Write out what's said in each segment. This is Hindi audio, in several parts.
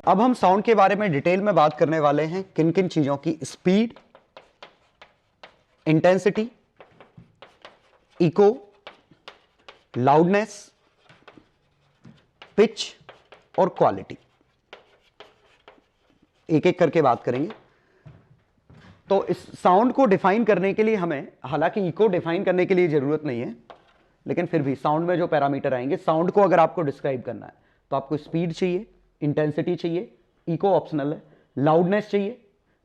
अब हम साउंड के बारे में डिटेल में बात करने वाले हैं, किन किन चीजों की, speed, intensity, echo, loudness, pitch और क्वालिटी। एक एक करके बात करेंगे। तो इस साउंड को डिफाइन करने के लिए हमें, हालांकि इको डिफाइन करने के लिए जरूरत नहीं है, लेकिन फिर भी साउंड में जो पैरामीटर आएंगे, साउंड को अगर आपको डिस्क्राइब करना है तो आपको स्पीड चाहिए, इंटेंसिटी चाहिए, इको ऑप्शनल है, लाउडनेस चाहिए।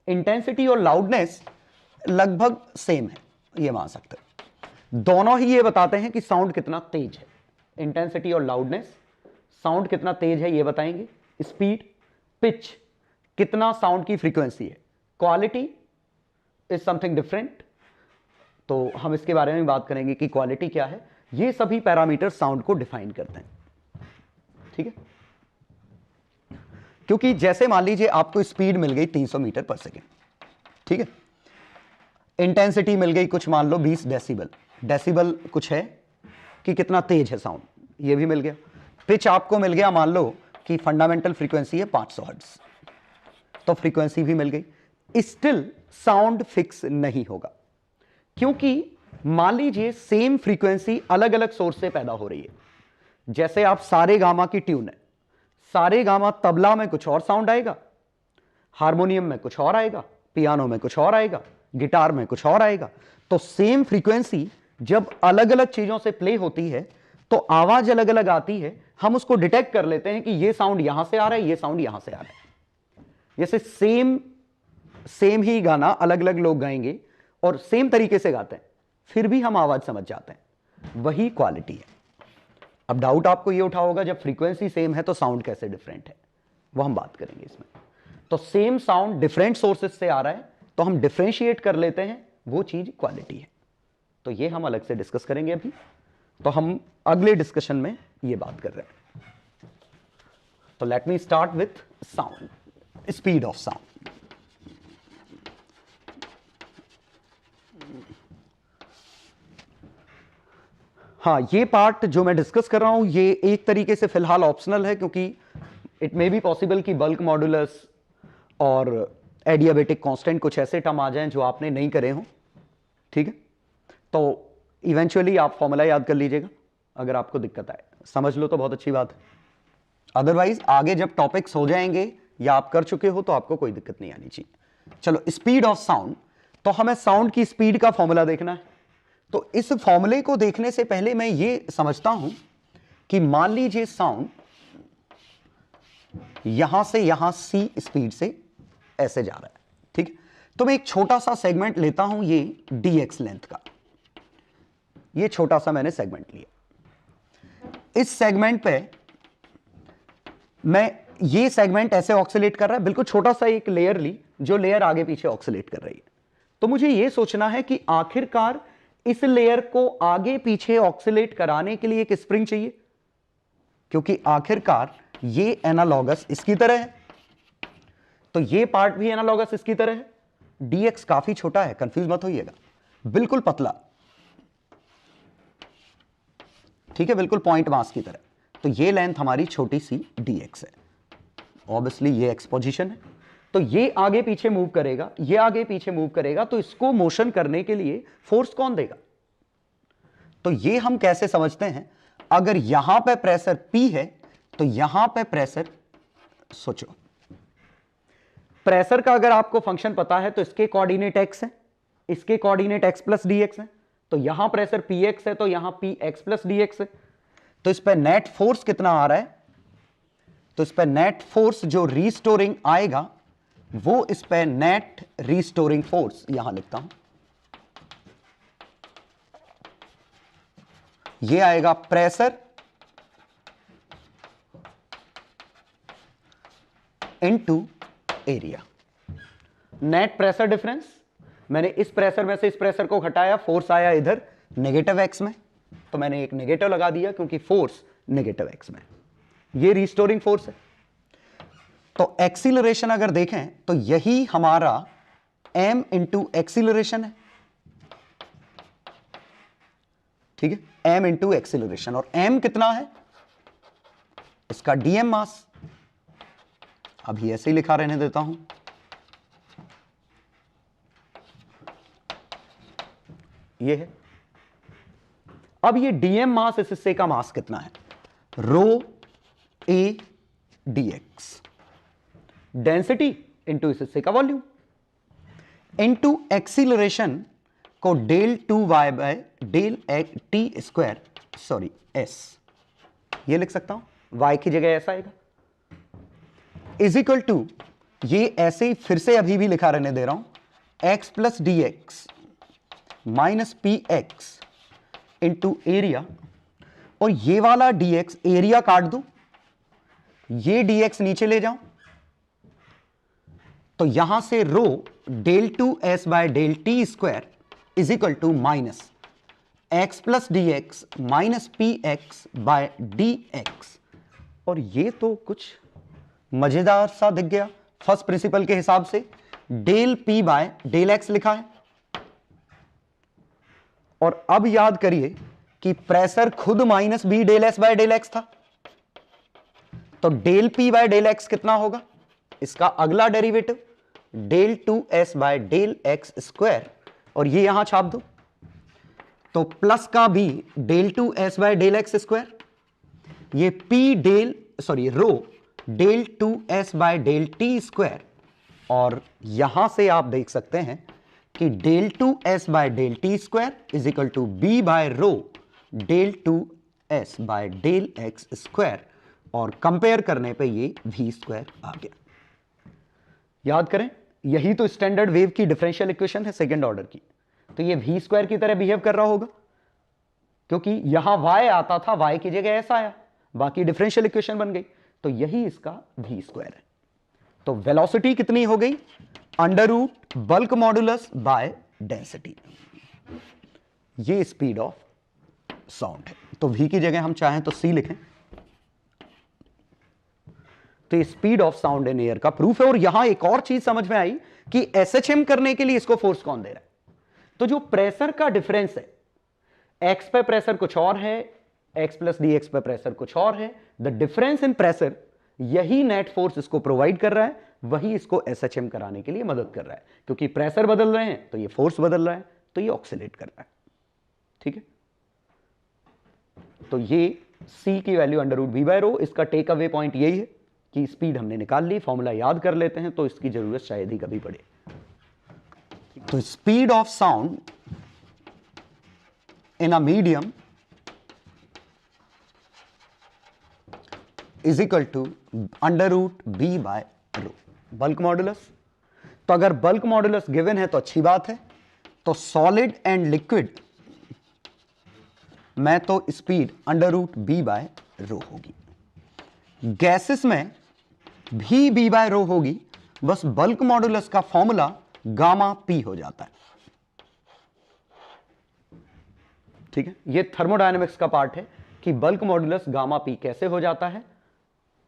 इंटेंसिटी और लाउडनेस लगभग सेम है, ये मान सकते हैं। दोनों ही ये बताते हैं कि साउंड कितना तेज है। इंटेंसिटी और लाउडनेस साउंड कितना तेज है ये बताएंगे। स्पीड, पिच, कितना साउंड की फ्रीक्वेंसी है। क्वालिटी इज समथिंग डिफरेंट, तो हम इसके बारे में बात करेंगे कि क्वालिटी क्या है। ये सभी पैरामीटर साउंड को डिफाइन करते हैं, ठीक है। क्योंकि जैसे मान लीजिए आपको स्पीड मिल गई 300 मीटर पर सेकेंड, ठीक है। इंटेंसिटी मिल गई कुछ, मान लो 20 डेसिबल। डेसिबल कुछ है कि कितना तेज है साउंड, ये भी मिल गया। पिच आपको मिल गया, मान लो कि फंडामेंटल फ्रीक्वेंसी है 500 हर्ट्ज, तो फ्रीक्वेंसी भी मिल गई। स्टिल साउंड फिक्स नहीं होगा, क्योंकि मान लीजिए सेम फ्रीक्वेंसी अलग अलग सोर्स से पैदा हो रही है। जैसे आप सारे गामा की ट्यून है, सारे गामा तबला में कुछ और साउंड आएगा, हारमोनियम में कुछ और आएगा, पियानो में कुछ और आएगा, गिटार में कुछ और आएगा। तो सेम फ्रीक्वेंसी जब अलग अलग चीजों से प्ले होती है तो आवाज अलग अलग आती है। हम उसको डिटेक्ट कर लेते हैं कि ये साउंड यहां से आ रहा है, ये साउंड यहां से आ रहा है। जैसे सेम ही गाना अलग अलग लोग गाएंगे और सेम तरीके से गाते हैं, फिर भी हम आवाज समझ जाते हैं। वही क्वालिटी है। अब डाउट आपको ये उठा होगा, जब फ्रीक्वेंसी सेम है तो साउंड कैसे डिफरेंट है, वो हम बात करेंगे इसमें। तो सेम साउंड डिफरेंट सोर्सेस से आ रहा है, तो हम डिफरेंशिएट कर लेते हैं, वो चीज क्वालिटी है। तो ये हम अलग से डिस्कस करेंगे अभी। तो हम अगले डिस्कशन में ये बात कर रहे हैं। तो let me start with sound, speed of sound. हाँ, ये पार्ट जो मैं डिस्कस कर रहा हूं ये एक तरीके से फिलहाल ऑप्शनल है, क्योंकि इट मे बी पॉसिबल कि बल्क मॉड्यूलस और एडियाबेटिक कांस्टेंट कुछ ऐसे टर्म आ जाएं जो आपने नहीं करे हों, ठीक है। तो इवेंचुअली आप फॉर्मूला याद कर लीजिएगा, अगर आपको दिक्कत आए समझ लो तो बहुत अच्छी बात है। अदरवाइज आगे जब टॉपिक्स हो जाएंगे या आप कर चुके हो तो आपको कोई दिक्कत नहीं आनी चाहिए। चलो, स्पीड ऑफ साउंड, तो हमें साउंड की स्पीड का फॉर्मूला देखना है। तो इस फॉर्मूले को देखने से पहले मैं ये समझता हूं कि मान लीजिए साउंड यहां से यहां सी स्पीड से ऐसे जा रहा है, ठीक है। तो मैं एक छोटा सा सेगमेंट लेता हूं, ये dx लेंथ का, ये छोटा सा मैंने सेगमेंट लिया। इस सेगमेंट पे मैं, ये सेगमेंट ऐसे ऑक्सीलेट कर रहा है, बिल्कुल छोटा सा एक लेयर ली, जो लेयर आगे पीछे ऑक्सीलेट कर रही है। तो मुझे ये सोचना है कि आखिरकार इस लेयर को आगे पीछे ऑक्सीलेट कराने के लिए एक स्प्रिंग चाहिए, क्योंकि आखिरकार ये एनालॉगस इसकी तरह है, तो ये पार्ट भी एनालॉगस इसकी तरह है। dx काफी छोटा है, कंफ्यूज मत होइएगा, बिल्कुल पतला, ठीक है, बिल्कुल पॉइंट मास की तरह। तो ये लेंथ हमारी छोटी सी dx है। ऑब्वियसली ये एक्स पोजीशन है, तो ये आगे पीछे मूव करेगा, ये आगे पीछे मूव करेगा, तो इसको मोशन करने के लिए फोर्स कौन देगा? तो ये हम कैसे समझते हैं? अगर यहां पे प्रेशर P है तो यहां पे प्रेशर, सोचो, प्रेशर का अगर आपको फंक्शन पता है तो इसके कोऑर्डिनेट x है, इसके कोऑर्डिनेट x प्लस dx है। तो यहां प्रेशर Px है तो यहां Px प्लस dx है। तो इस पर नेट फोर्स कितना आ रहा है? तो इस पर नेट फोर्स जो रीस्टोरिंग आएगा वो इस पर नेट रीस्टोरिंग फोर्स यहां लिखता हूं, ये आएगा pressure into area. Net pressure difference, मैंने इस प्रेशर में से इस प्रेशर को घटाया, फोर्स आया इधर नेगेटिव एक्स में, तो मैंने एक नेगेटिव लगा दिया क्योंकि फोर्स नेगेटिव एक्स में। ये रीस्टोरिंग फोर्स है। तो एक्सीलरेशन अगर देखें तो यही हमारा m इंटू एक्सीलरेशन है, ठीक है, m इंटू एक्सीलरेशन। और m कितना है? इसका dm मास, अभी ऐसे ही लिखा रहने देता हूं। ये है। अब ये डीएम मास इस हिस्से का मास कितना है, rho A dx, density into इस हिस्से का वॉल्यूम, इंटू एक्सीलरेशन को del two y by del T square, sorry s, ये लिख सकता हूं, y की जगह ऐसा आएगा, इज इक्वल टू, ये ऐसे ही फिर से अभी भी लिखा रहने दे रहा हूं, x plus D X minus P x into area, और ये वाला dx एरिया काट दो, ये dx नीचे ले जाओ, तो यहां से rho del two S by del T square is equal to minus X plus D X minus P X by D X. और ये तो कुछ मजेदार सा दिख गया फर्स्ट प्रिंसिपल के हिसाब से, del P by del X लिखा है। और अब याद करिए कि प्रेशर खुद minus B del S by del X था, तो del P by del X कितना होगा, इसका अगला derivative del two S by del x square, और ये यहां छाप दो, तो प्लस का भी del two S by del x square, ये P del sorry rho del two S by del T square, और यहां से आप देख सकते हैं कि del two S by del T square is equal to B by rho del two S by del x square, और कंपेयर करने पे ये वी स्क्वायर आ गया। याद करें, यही तो स्टैंडर्ड वेव की डिफरेंशियल इक्वेशन है सेकंड ऑर्डर की, तो ये वी स्क्वायर की तरह बिहेव कर रहा होगा, क्योंकि यहां y आता था, y की जगह ऐसा आया, बाकी डिफरेंशियल इक्वेशन बन गई, तो यही इसका वी स्क्वायर है। तो वेलोसिटी कितनी हो गई, under root bulk modulus by density, ये स्पीड ऑफ साउंड है। तो v की जगह हम चाहें तो c लिखें, तो ये speed of sound in air का प्रूफ है। और यहां एक और चीज समझ में आई कि एसएचएम करने के लिए इसको फोर्स कौन दे रहा है, तो जो प्रेशर का डिफरेंस है, एक्स पे प्रेशर कुछ और है, एक्स प्लस डी एक्स पे प्रेशर कुछ और है, द डिफरेंस इन प्रेशर, यही नेट फोर्स इसको प्रोवाइड कर रहा है, वही इसको एसएचएम कराने के लिए मदद कर रहा है, क्योंकि प्रेशर बदल रहे हैं तो ये फोर्स बदल रहा है, तो ये ऑक्सीलेट कर रहा है। ठीक है, तो ये c की value under root V by rho, इसका टेक अवे पॉइंट यही है कि स्पीड हमने निकाल ली, फॉर्मूला याद कर लेते हैं तो इसकी जरूरत शायद ही कभी पड़े। तो speed of sound in a medium is equal to under root B by rho, bulk modulus. तो अगर बल्क मॉडुलस गिवन है तो अच्छी बात है, तो सॉलिड एंड लिक्विड में तो speed under root B by rho होगी, गैसेस में भी बी बाय रो होगी, बस बल्क मॉडुलस का फॉर्मूला गामा पी हो जाता है। ठीक है, ये थर्मोडायनेमिक्स का पार्ट है कि बल्क मॉडुलस गामा पी कैसे हो जाता है।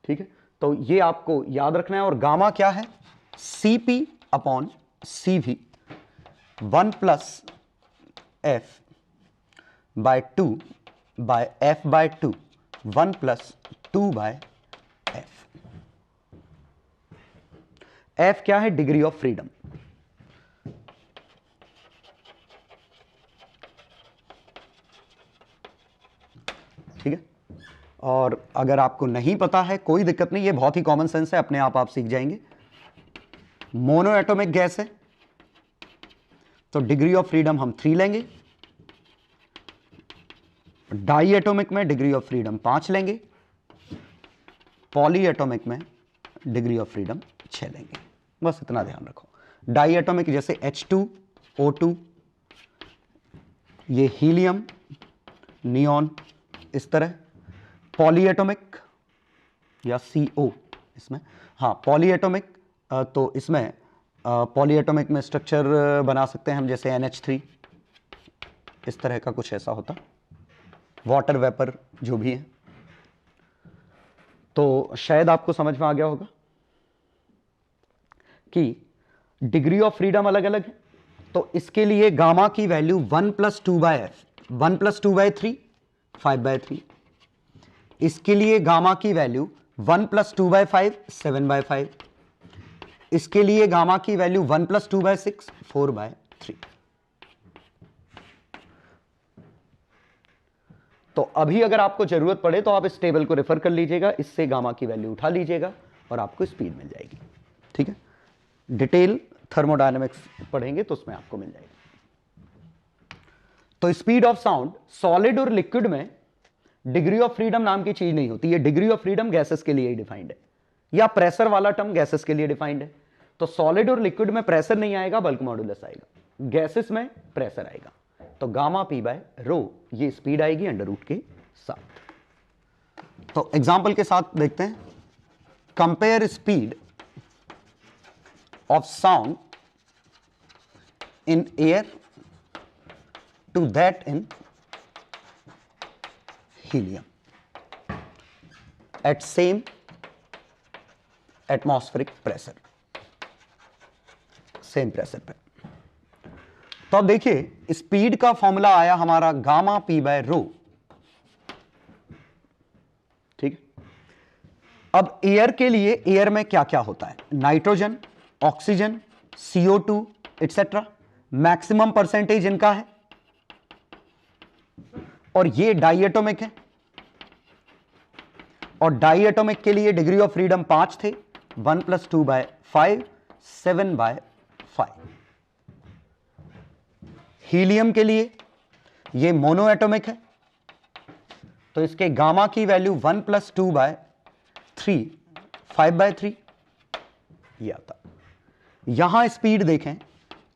ठीक है, तो ये आपको याद रखना है। और गामा क्या है, C P upon C V, 1 plus f by 2 by f by 2, 1 plus 2 by f. F क्या है, डिग्री ऑफ फ्रीडम। ठीक है, और अगर आपको नहीं पता है कोई दिक्कत नहीं, ये बहुत ही कॉमन सेंस है, अपने आप सीख जाएंगे। मोनो एटॉमिक गैस है तो डिग्री ऑफ फ्रीडम हम 3 लेंगे, डाई एटॉमिक में डिग्री ऑफ फ्रीडम 5 लेंगे, पॉली एटॉमिक में डिग्री ऑफ फ्रीडम 6 लेंगे। बस इतना ध्यान रखो। डाई एटॉमिक जैसे H2O2, ये हीलियम, नियॉन, इस तरह। पॉली एटॉमिक या CO इसमें, हाँ पॉली एटॉमिक, तो इसमें पॉली एटॉमिक में स्ट्रक्चर बना सकते हैं हम, जैसे NH3, इस तरह का कुछ ऐसा होता, वाटर वेपर जो भी है। तो शायद आपको समझ में आ गया होगा कि डिग्री ऑफ फ्रीडम अलग अलग है। तो इसके लिए गामा की value 1 plus 2 by f, 1 plus 2 by 3, 5 by 3। इसके लिए गामा की वैल्यू 1 + 2/5 7/5, इसके लिए गामा की वैल्यू 1 + 2/6 4/3। तो अभी अगर आपको जरूरत पड़े तो आप इस टेबल को रेफर कर लीजिएगा, इससे गामा की वैल्यू उठा लीजिएगा और आपको स्पीड मिल जाएगी। ठीक है, डिटेल थर्मोडायनेमिक्स पढ़ेंगे तो उसमें आपको मिल जाएगी। तो स्पीड ऑफ साउंड सॉलिड और लिक्विड में डिग्री ऑफ फ्रीडम नाम की चीज नहीं होती है। डिग्री ऑफ फ्रीडम गैसेस के लिए ही डिफाइंड है, या प्रेशर वाला टर्म गैसेस के लिए डिफाइंड है। तो सॉलिड और लिक्विड में प्रेशर नहीं आएगा, बल्क मॉडुलस आएगा। गैसेस में प्रेशर आएगा। तो गामा पी बाय रो ये स्पीड आएगी अंडर रूट के साथ। तो एग्जाम्पल के साथ देखते हैं। Compare speed of sound in air to that in helium at same atmospheric pressure, same pressure पे। तो अब देखिए स्पीड का फॉर्मूला आया हमारा गामा पी बाय रो। ठीक है, अब एयर के लिए एयर में क्या क्या होता है? Nitrogen, oxygen, CO2 etcetera. Maximum percentage इनका है और ये डाइएटोमिक है, और डाइएटोमिक के लिए डिग्री ऑफ फ्रीडम 5 थे। 1 + 2/5 7/5। हीलियम के लिए ये मोनो एटोमिक है, तो इसके गामा की वैल्यू 1 + 2/3 5/3 ये आता। यहां स्पीड देखें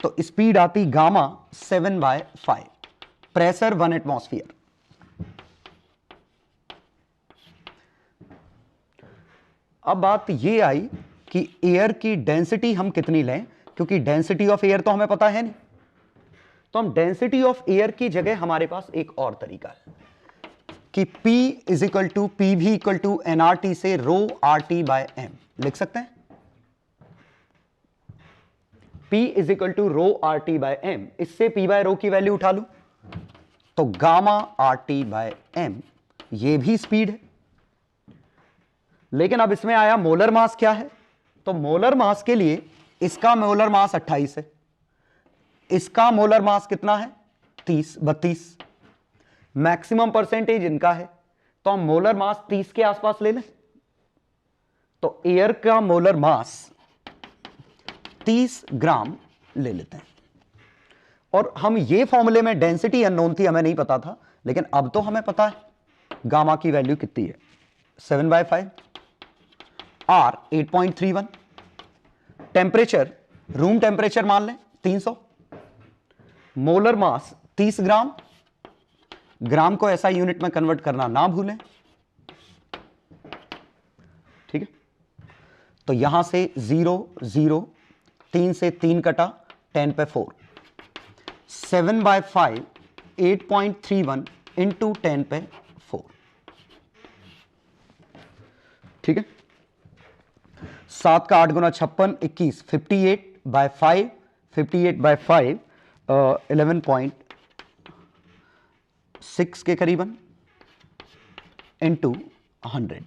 तो स्पीड आती गामा 7/5, प्रेशर 1 एटमॉस्फेयर। अब बात ये आई कि एयर की डेंसिटी हम कितनी लें, क्योंकि डेंसिटी ऑफ एयर तो हमें पता है नहीं। तो हम डेंसिटी ऑफ एयर की जगह हमारे पास एक और तरीका है कि P = PV = nRT से ρRT/m लिख सकते हैं। P = ρRT/m, इससे P/ρ की वैल्यू उठा लूं तो गामा RT/m ये भी स्पीड है। लेकिन अब इसमें आया मोलर मास क्या है? तो मोलर मास के लिए इसका मोलर मास 28 है, इसका मोलर मास कितना है? 32। मैक्सिमम परसेंटेज इनका है, तो हम मोलर मास 30 के आसपास ले लें। तो एयर का मोलर मास 30 ग्राम ले लेते हैं। और हम ये फॉर्मूले में डेंसिटी अननोन थी, हमें नहीं पता था, लेकिन अब तो हमें पता है गामा की वैल्यू कितनी है। 7/5, R 8.31, टेम्परेचर रूम टेम्परेचर मान लें 300, मोलर मास 30 ग्राम। ग्राम को ऐसा यूनिट में कन्वर्ट करना ना भूलें। ठीक है, तो यहां से 0 0 3 से 3 कटा 10⁴, 7/5 8.31 इंटू 10⁴। ठीक है, 7 का 8 गुना 56 21 58/5 58/5 11.6 के करीबन इंटू 100।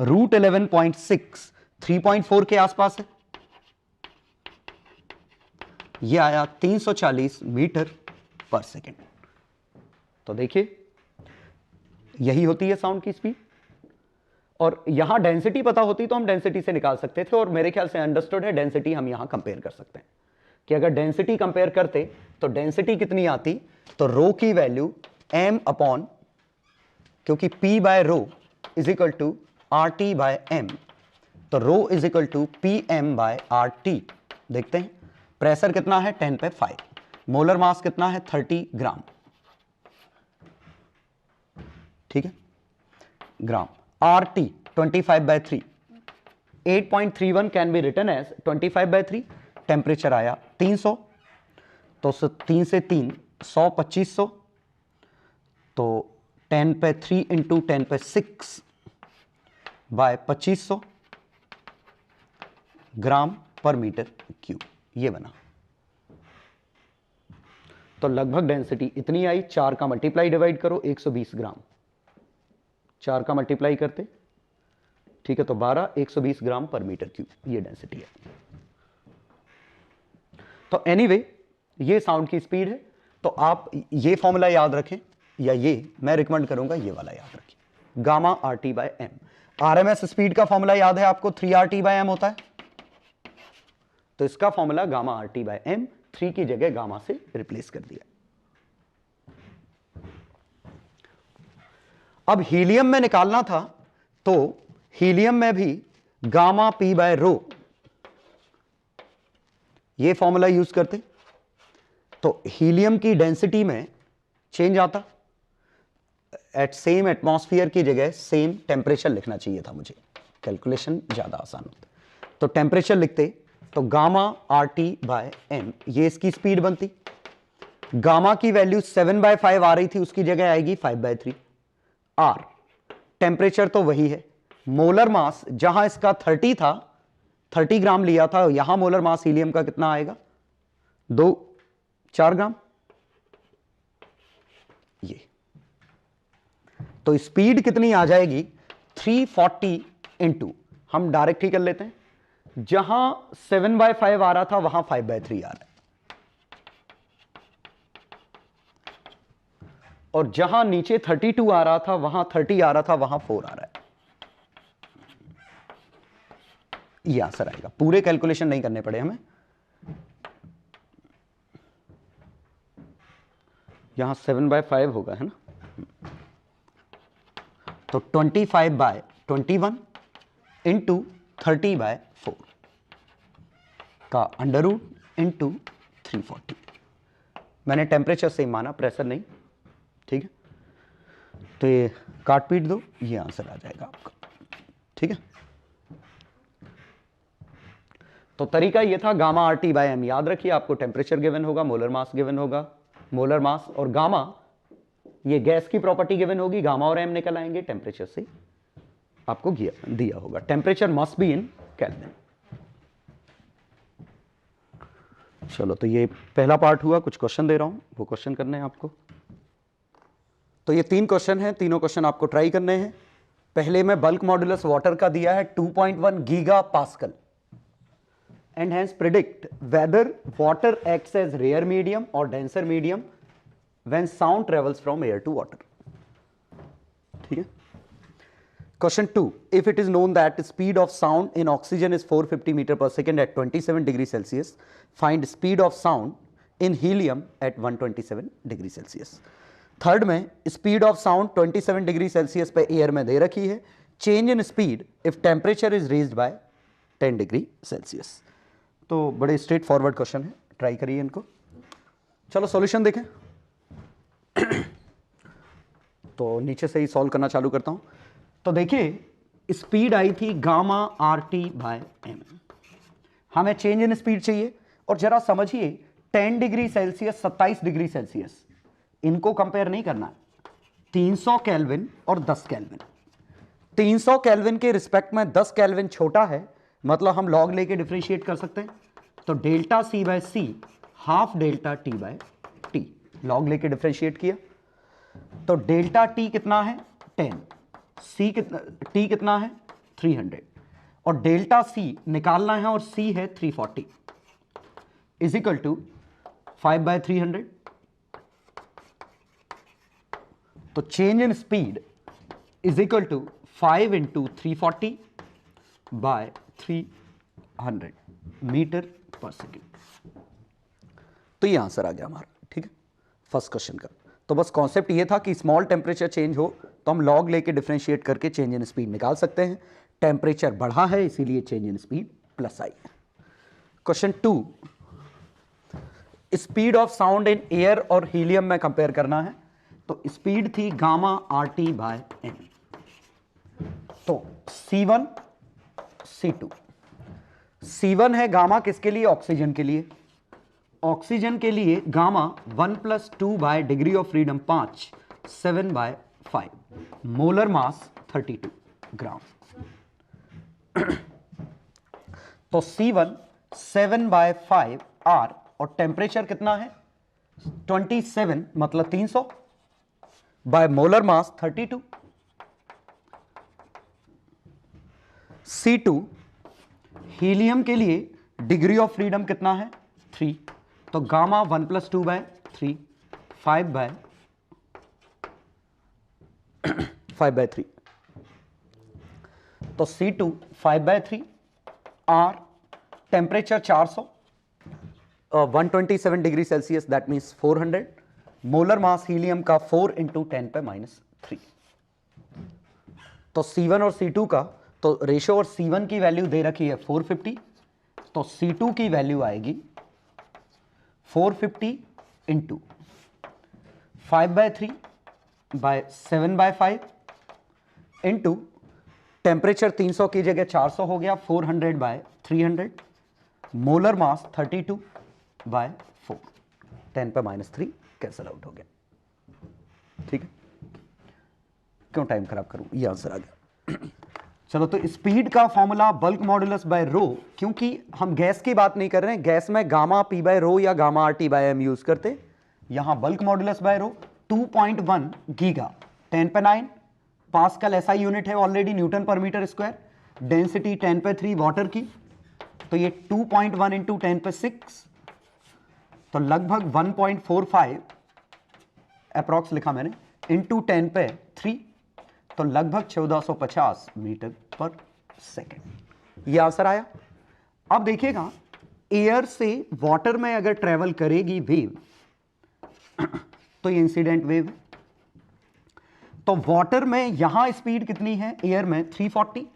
रूट 11.6 3.4 के आसपास है, यह आया 340 मीटर पर सेकेंड। तो देखिए यही होती है साउंड की स्पीड। और यहां डेंसिटी पता होती तो हम डेंसिटी से निकाल सकते थे, और मेरे ख्याल से अंडरस्टूड है डेंसिटी हम यहां कंपेयर कर सकते हैं कि अगर डेंसिटी कंपेयर करते तो डेंसिटी कितनी आती? तो रो की वैल्यू m/, क्योंकि P/ρ = RT/m, तो रो = PM/RT। देखते हैं प्रेशर कितना है 10⁵, मोलर मास कितना है 30 ग्राम। ठीक है, gram. RT 25/3, 8.31 can be written as 25/3। Temperature आया 300, तो 3 से 3 100 2500, तो 10⁵ इंटू 10⁶ बाय 2500 ग्राम पर मीटर क्यूब, ये बना। तो लगभग डेंसिटी इतनी आई। 4 का मल्टीप्लाई डिवाइड करो 120 ग्राम, 4 का मल्टीप्लाई करते ठीक है, तो 12 120 ग्राम पर मीटर क्यूब ये डेंसिटी है। तो एनीवे ये साउंड की स्पीड है। तो आप ये फॉर्मूला याद रखें, या ये मैं रिकमेंड करूंगा ये वाला याद रखें, gamma R T by M. RMS speed का फॉर्मूला याद है आपको, 3 आर टी बाय एम होता है। तो इसका formula gamma R T by M, 3 की जगह गामा से रिप्लेस कर दिया। अब हीलियम में निकालना था, तो हीलियम में भी गामा पी बाय रो ये फॉर्मूला यूज करते, तो हीलियम की डेंसिटी में चेंज आता, एट सेम एटमॉस्फेयर की जगह सेम टेम्परेचर लिखना चाहिए था मुझे, कैलकुलेशन ज्यादा आसान होता। तो टेम्परेचर लिखते, तो gamma R T by M ये इसकी स्पीड बनती। गामा की वैल्यू 7/5 आ रही थी, उसकी जगह आएगी 5/3। आर टेम्परेचर तो वही है, मोलर मास जहां इसका 30 था, 30 ग्राम लिया था, यहां मोलर मास हीलियम का कितना आएगा, 4 ग्राम। ये तो स्पीड कितनी आ जाएगी, 340 इंटू, हम डायरेक्ट ही कर लेते हैं, जहां 7/5 आ रहा था वहां 5/3 आ रहा है, और जहां नीचे 32 आ रहा था वहां 30 आ रहा था, वहां 4 आ रहा है। ये आंसर आएगा, पूरे कैलकुलेशन नहीं करने पड़े हमें। यहां 7/5 होगा, है ना, तो 25/21 इंटू 30/4 का अंडर रूट इंटू 340। मैंने टेम्परेचर से माना, प्रेशर नहीं, ठीक है। तो ये काट पीट दो, ये आंसर आ जाएगा आपका, ठीक है। तो तरीका ये था, gamma R T by M याद रखिए, आपको टेम्परेचर गिवन होगा, मोलर मास गिवन होगा, मोलर मास और गामा ये गैस की प्रॉपर्टी गिवन होगी, गामा और एम निकल आएंगे, टेम्परेचर से आपको दिया होगा। Temperature must be in kelvin. चलो, तो ये पहला पार्ट हुआ, कुछ क्वेश्चन दे रहा हूं, वो क्वेश्चन करने हैं आपको। तो ये 3 क्वेश्चन हैं, तीनों क्वेश्चन आपको ट्राई करने हैं। पहले में बल्क मॉड्यूलस वाटर का दिया है 2.1 giga pascal, and hence predict whether water acts as rare medium or denser medium when sound travels from air to water. ठीक है। Question 2, if it is known that the speed of sound in oxygen is 450 meter per second at 27 degrees Celsius, find speed of sound in helium at 127 degrees Celsius. Third में speed of sound 27 degree Celsius पे एयर में दे रखी है, change in speed if temperature is raised bye 10 degree Celsius. तो बड़े स्ट्रेट फॉरवर्ड क्वेश्चन है, ट्राई करिए इनको। चलो सॉल्यूशन देखें। तो नीचे से ही सॉल्व करना चालू करता हूं। तो देखिए स्पीड आई थी gamma R T by M, हमें चेंज इन स्पीड चाहिए, और जरा समझिए 10 डिग्री सेल्सियस 27 डिग्री सेल्सियस, इनको कंपेयर नहीं करना, 300 केल्विन और 10 केल्विन। 300 केल्विन के रिस्पेक्ट में 10 केल्विन छोटा है, मतलब हम लॉग लेके डिफरेंशिएट कर सकते हैं। तो delta C by C half delta T by T, log लेके डिफरेंशिएट किया, तो डेल्टा टी कितना है 10, सी कितना, टी कितना है 300, और डेल्टा सी निकालना है और सी है 340, इज इक्वल टू 5/300। तो change in speed is equal to 5 into 340 by 300 metre per second. तो ये आंसर आ गया हमारा, ठीक है, फर्स्ट क्वेश्चन का। तो बस कॉन्सेप्ट ये था कि स्मॉल टेम्परेचर चेंज हो तो हम लॉग लेके डिफरेंशिएट करके चेंज इन स्पीड निकाल सकते हैं। टेम्परेचर बढ़ा है इसीलिए चेंज इन स्पीड प्लस आई। Question 2, speed of sound in air और हीलियम में कंपेयर करना है। तो स्पीड थी gamma R T by M, तो C1 C2, C1 है गामा किसके लिए, ऑक्सीजन के लिए। ऑक्सीजन के लिए gamma 1 + 2 bye degree of freedom 5, 7/5, molar mass 32 ग्राम। तो C1 7/5 R, और टेम्परेचर कितना है 27, मतलब 300 by molar mass 32। C2 helium के लिए डिग्री ऑफ फ्रीडम कितना है 3, तो गामा 1 + 2/3 5/3, तो C2 5/3 R temperature 400 127 degree Celsius, that means 400, molar mass helium का 4 × 10⁻³ तो C1 और C2 का तो रेशो और C1 की वैल्यू दे रखी है 450, तो C2 की वैल्यू आएगी 450 × 5/3/7/5 इंटू टेम्परेचर 300 की जगह 400 हो गया, 400/300, मोलर मास 32/4, 10⁻³ कैंसल आउट हो गया। ठीक है, क्यों टाइम खराब करूं, ये आंसर आ गया। चलो, तो स्पीड का फॉर्मूला बल्क मॉडुलस बाय रो, क्योंकि हम गैस की बात नहीं कर रहे हैं, गैस में गामा P/ρ या गामा RT/m यूज करते, यहां bulk modulus by row 2.1 giga 10⁻9 pascal SI unit है ऑलरेडी, न्यूटन पर मीटर स्क्वायर, डेंसिटी 10⁻³ वाटर की, तो ये 2.1 × 10⁻6, तो लगभग 1.45 अप्रॉक्स लिखा मैंने इंटू 10⁻3, तो लगभग 1450 मीटर पर सेकेंड, ये आंसर आया। अब देखिएगा, एयर से वाटर में अगर ट्रेवल करेगी वेव तो ये इंसिडेंट वेव है, तो वाटर में यहां स्पीड कितनी है, एयर में 340,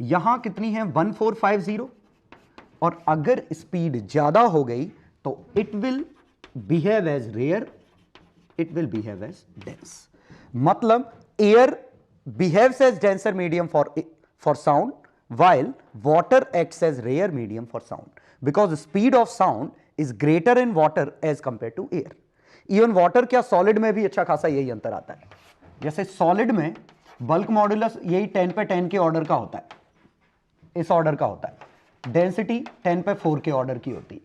यहां कितनी है 1450, और अगर स्पीड ज्यादा हो गई तो it will behave as rare, it will behave as dense, मतलब air behaves as denser medium for sound while water acts as rare medium for sound because speed of sound is greater in water as compared to air. Even water क्या solid में भी अच्छा खासा यही अंतर आता है, जैसे solid में बल्क मॉडुलस यही 10/10 के ऑर्डर का होता है, इस ऑर्डर का होता है, डेंसिटी 10/4 के ऑर्डर की होती है,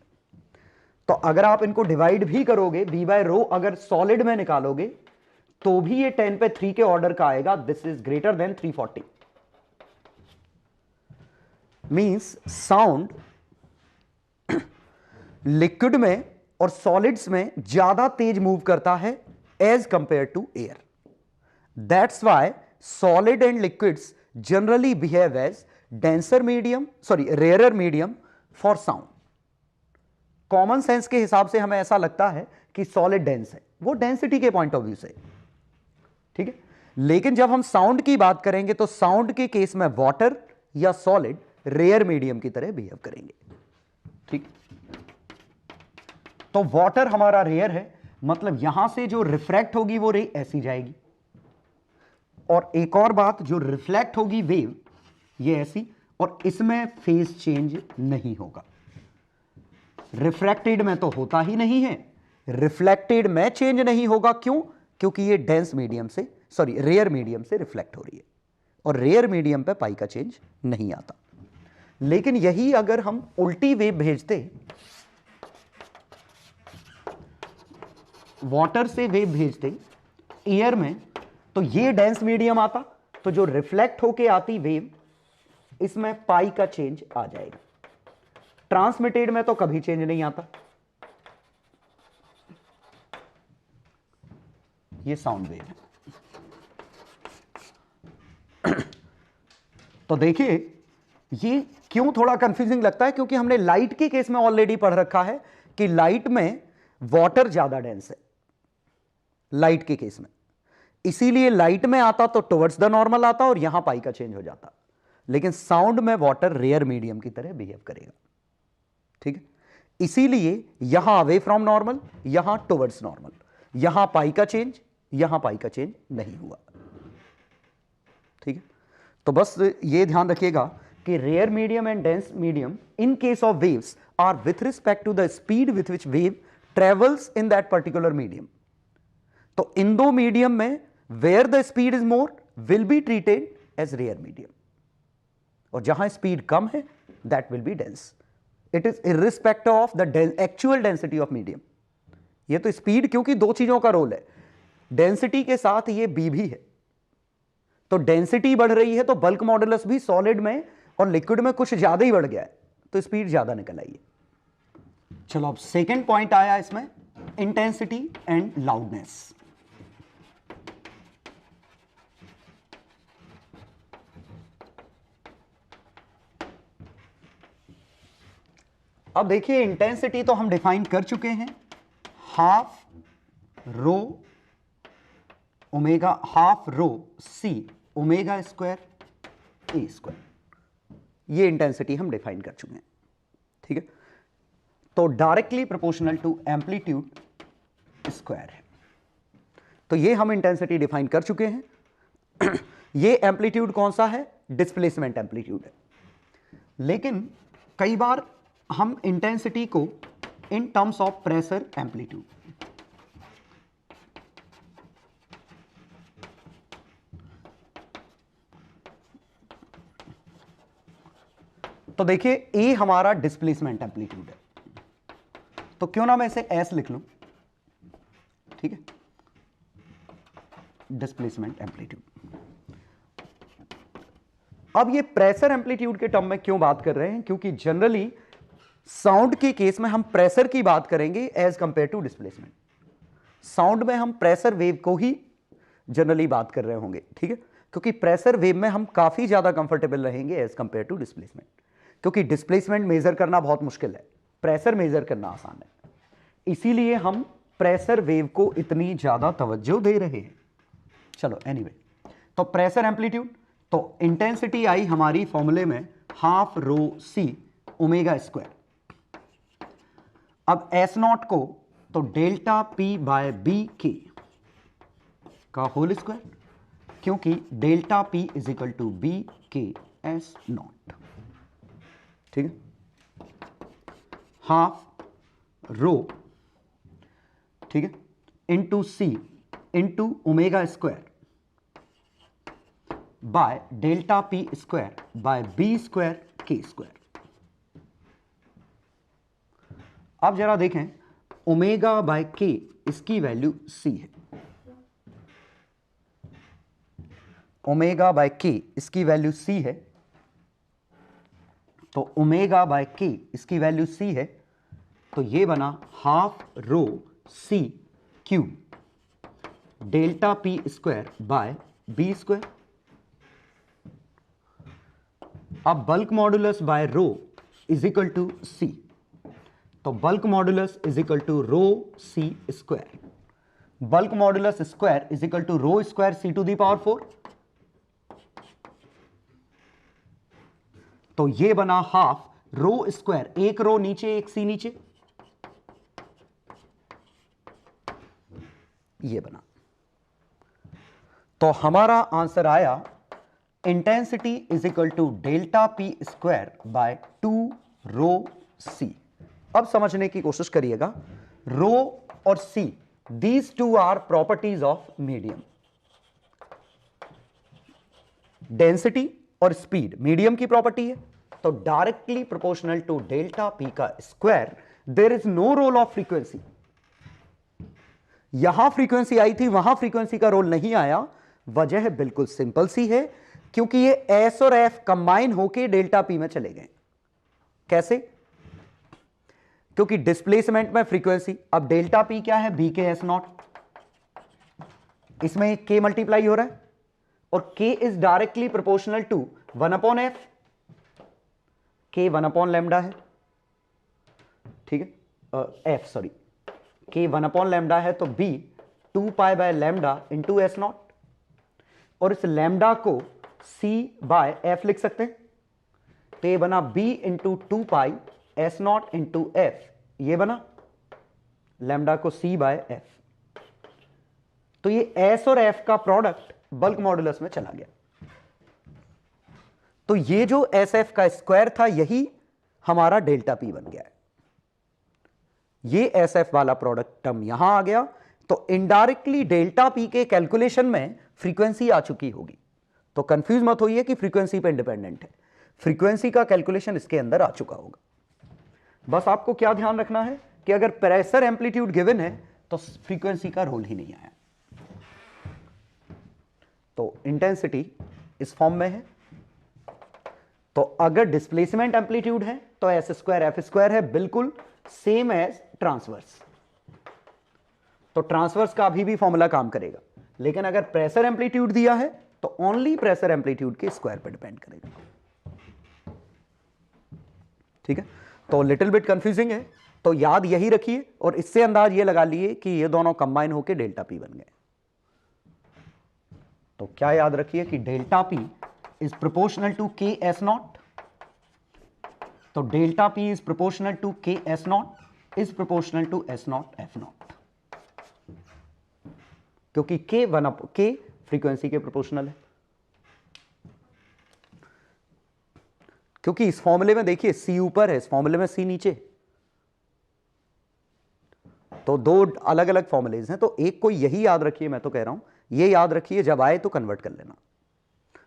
तो अगर आप इनको डिवाइड भी करोगे V/ρ अगर सॉलिड में निकालोगे तो भी ये 10/3 के ऑर्डर का आएगा, this is greater than 340, means sound liquid में और सॉलिड्स में ज्यादा तेज मूव करता है as compare to air, that's why solid and liquids generally behave as denser medium, rarer medium for sound. Common sense के हिसाब से हमें ऐसा लगता है कि सॉलिड डेंस है, वो डेंसिटी के पॉइंट ऑफ व्यू से, ठीक है, लेकिन जब हम साउंड की बात करेंगे तो साउंड के केस में वाटर या सॉलिड रेयर मीडियम की तरह बिहेव करेंगे, ठीक। तो वाटर हमारा रेयर है, मतलब यहां से जो रिफ्रैक्ट होगी वो रे ऐसी जाएगी, और एक और बात, जो रिफ्लेक्ट होगी वेव ये ऐसी, और इसमें फेज चेंज नहीं होगा। रिफ्रैक्टेड में तो होता ही नहीं है, रिफ्लेक्टेड में चेंज नहीं होगा, क्यों? क्योंकि ये डेंस मीडियम से, रेयर मीडियम से रिफ्लेक्ट हो रही है, और रेयर मीडियम पे पाई का चेंज नहीं आता। लेकिन यही अगर हम उल्टी वेव भेजते, वाटर से वेव भेजते एयर में, तो ये डेंस मीडियम आता, तो जो रिफ्लेक्ट होके आती वेव इसमें पाई का चेंज आ जाएगा। ट्रांसमिटेड में तो कभी चेंज नहीं आता। ये साउंड वेव है। तो देखिए ये क्यों थोड़ा कंफ्यूजिंग लगता है, क्योंकि हमने लाइट के केस में ऑलरेडी पढ़ रखा है कि लाइट में वाटर ज्यादा डेंस है, लाइट के केस में, इसीलिए लाइट में आता तो टुवर्ड्स द नॉर्मल आता और यहां पाई का चेंज हो जाता, लेकिन साउंड में वाटर रेयर मीडियम की तरह बिहेव करेगा, ठीक है, इसीलिए यहां अवे फ्रॉम नॉर्मल, यहां टुवर्ड्स नॉर्मल, यहां पाई का चेंज, यहां पाई का चेंज नहीं हुआ, ठीक है। तो बस ये ध्यान रखिएगा कि rare medium and dense medium in case of waves are with respect to the speed with which wave travels in that particular medium. तो इन दो मीडियम में where the speed is more will be treated as rare medium, और जहां स्पीड कम है that will be dense. It is irrespective of the actual density of medium. ये तो स्पीड, क्योंकि दो चीजों का रोल है, डेंसिटी के साथ ये बी भी है, तो डेंसिटी बढ़ रही है तो बल्क मॉडुलस भी सॉलिड में और लिक्विड में कुछ ज्यादा ही बढ़ गया है तो स्पीड ज्यादा निकल आई है। चलो अब सेकेंड पॉइंट आया इसमें, इंटेंसिटी एंड लाउडनेस। अब देखिए इंटेंसिटी तो हम डिफाइन कर चुके हैं, half rho omega, half rho C omega square A square, ये इंटेंसिटी हम डिफाइन कर चुके हैं। ठीक है, तो directly proportional to amplitude square है, तो ये हम इंटेंसिटी डिफाइन कर चुके हैं। ये एम्पलीट्यूड कौन सा है? डिस्प्लेसमेंट एम्पलीट्यूड है। लेकिन कई बार हम इंटेंसिटी को in terms of pressure amplitude, तो देखिए ए हमारा डिस्प्लेसमेंट एम्पलीट्यूड है, तो क्यों ना मैं इसे एस लिख लूं, ठीक है, डिस्प्लेसमेंट एम्पलीट्यूड। अब ये प्रेशर एम्पलीट्यूड के टर्म में क्यों बात कर रहे हैं? क्योंकि जनरली साउंड के केस में हम प्रेशर की बात करेंगे as compare to displacement. Sound में हम प्रेशर वेव को ही जनरली बात कर रहे होंगे, ठीक है, क्योंकि प्रेशर वेव में हम काफी ज्यादा कंफर्टेबल रहेंगे एज कंपेयर टू डिस्प्लेसमेंट, क्योंकि डिस्प्लेसमेंट मेजर करना बहुत मुश्किल है, प्रेशर मेजर करना आसान है, इसीलिए हम प्रेशर वेव को इतनी ज्यादा तवज्जो दे रहे हैं। चलो एनीवे, तो प्रेशर एम्पलीट्यूड, तो इंटेंसिटी आई हमारी फॉर्मूले में half rho C omega square. अब एस नॉट को तो delta P by B K का होल स्क्वायर, क्योंकि delta P is equal to B K S naught, ठीक है, हाफ रो, ठीक है, into C into omega square by delta P square by B square K square. अब जरा देखें, ओमेगा बाय के इसकी वैल्यू सी है, ओमेगा बाय के इसकी वैल्यू सी है, तो ओमेगा बाय के इसकी वैल्यू सी है, तो ये बना half rho C Q delta P square by B square. अब bulk modulus by rho is equal to C, तो bulk modulus is equal to rho C square, bulk modulus square is equal to rho square C to the power 4, तो ये बना हाफ रो स्क्वायर, एक रो नीचे एक सी नीचे, ये बना। तो हमारा आंसर आया intensity is equal to delta P square by 2 rho C. अब समझने की कोशिश करिएगा, रो और C, these two are properties of medium. Density और स्पीड मीडियम की प्रॉपर्टी है, तो directly proportional to delta P का square, there is no role of frequency. यहां फ्रीक्वेंसी आई थी, वहां फ्रीक्वेंसी का रोल नहीं आया। वजह बिल्कुल सिंपल सी है, क्योंकि ये एस और एफ कंबाइन होके डेल्टा पी में चले गए। कैसे? क्योंकि डिस्प्लेसमेंट में फ्रीक्वेंसी, अब डेल्टा पी क्या है? बी के एस नॉट, इसमें के मल्टीप्लाई हो रहा है, और K is directly proportional to 1 upon F, K 1 upon lambda है, ठीक है, एफ सॉरी, के 1 अपॉन लैम्डा है, तो B 2 pi by lambda into S naught, और इस लैम्डा को सी बाय एफ लिख सकते हैं, तो ये बना B into 2 pi S naught into F, ये बना लैम्डा को सी बाय एफ। तो ये एस और एफ का प्रोडक्ट बल्क मॉडुलस में चला गया, तो ये जो एस एफ का स्क्वायर था यही हमारा डेल्टा पी बन गया है। ये एस एफ वाला प्रोडक्ट टर्म यहां आ गया, तो इनडायरेक्टली डेल्टा पी के कैलकुलेशन में फ्रीक्वेंसी आ चुकी होगी। तो कंफ्यूज मत होइए कि फ्रीक्वेंसी पे इंडिपेंडेंट है, फ्रीक्वेंसी का कैलकुलेशन इसके अंदर आ चुका होगा। बस आपको क्या ध्यान रखना है कि अगर प्रेशर एम्पलीट्यूड गिवन है तो फ्रीक्वेंसी का रोल ही नहीं आया। तो इंटेंसिटी इस फॉर्म में है, तो अगर डिस्प्लेसमेंट एम्पलीट्यूड है तो एस स्क्वायर एफ स्क्वायर है, बिल्कुल सेम एज ट्रांसवर्स। तो ट्रांसवर्स का अभी भी फॉर्मूला काम करेगा, लेकिन अगर प्रेशर एम्पलीट्यूड दिया है तो ओनली प्रेशर एम्पलीट्यूड के स्क्वायर पर डिपेंड करेगा। ठीक है, तो लिटिल बिट कंफ्यूजिंग है, तो याद यही रखिए और इससे अंदाज ये लगा लिए कि ये दोनों कंबाइन होकर डेल्टा पी बन गए। तो क्या याद रखिए कि delta P is proportional to K S naught. तो delta P is proportional to K S naught is proportional to S naught F naught, क्योंकि के के फ्रीक्वेंसी के प्रोपोर्शनल है। क्योंकि इस फॉर्मूले में देखिए सी ऊपर है, इस फॉर्मूले में सी नीचे, तो दो अलग अलग फॉर्मूलेज हैं। तो एक को यही याद रखिए, मैं तो कह रहा हूं ये याद रखिए, जब आए तो कन्वर्ट कर लेना,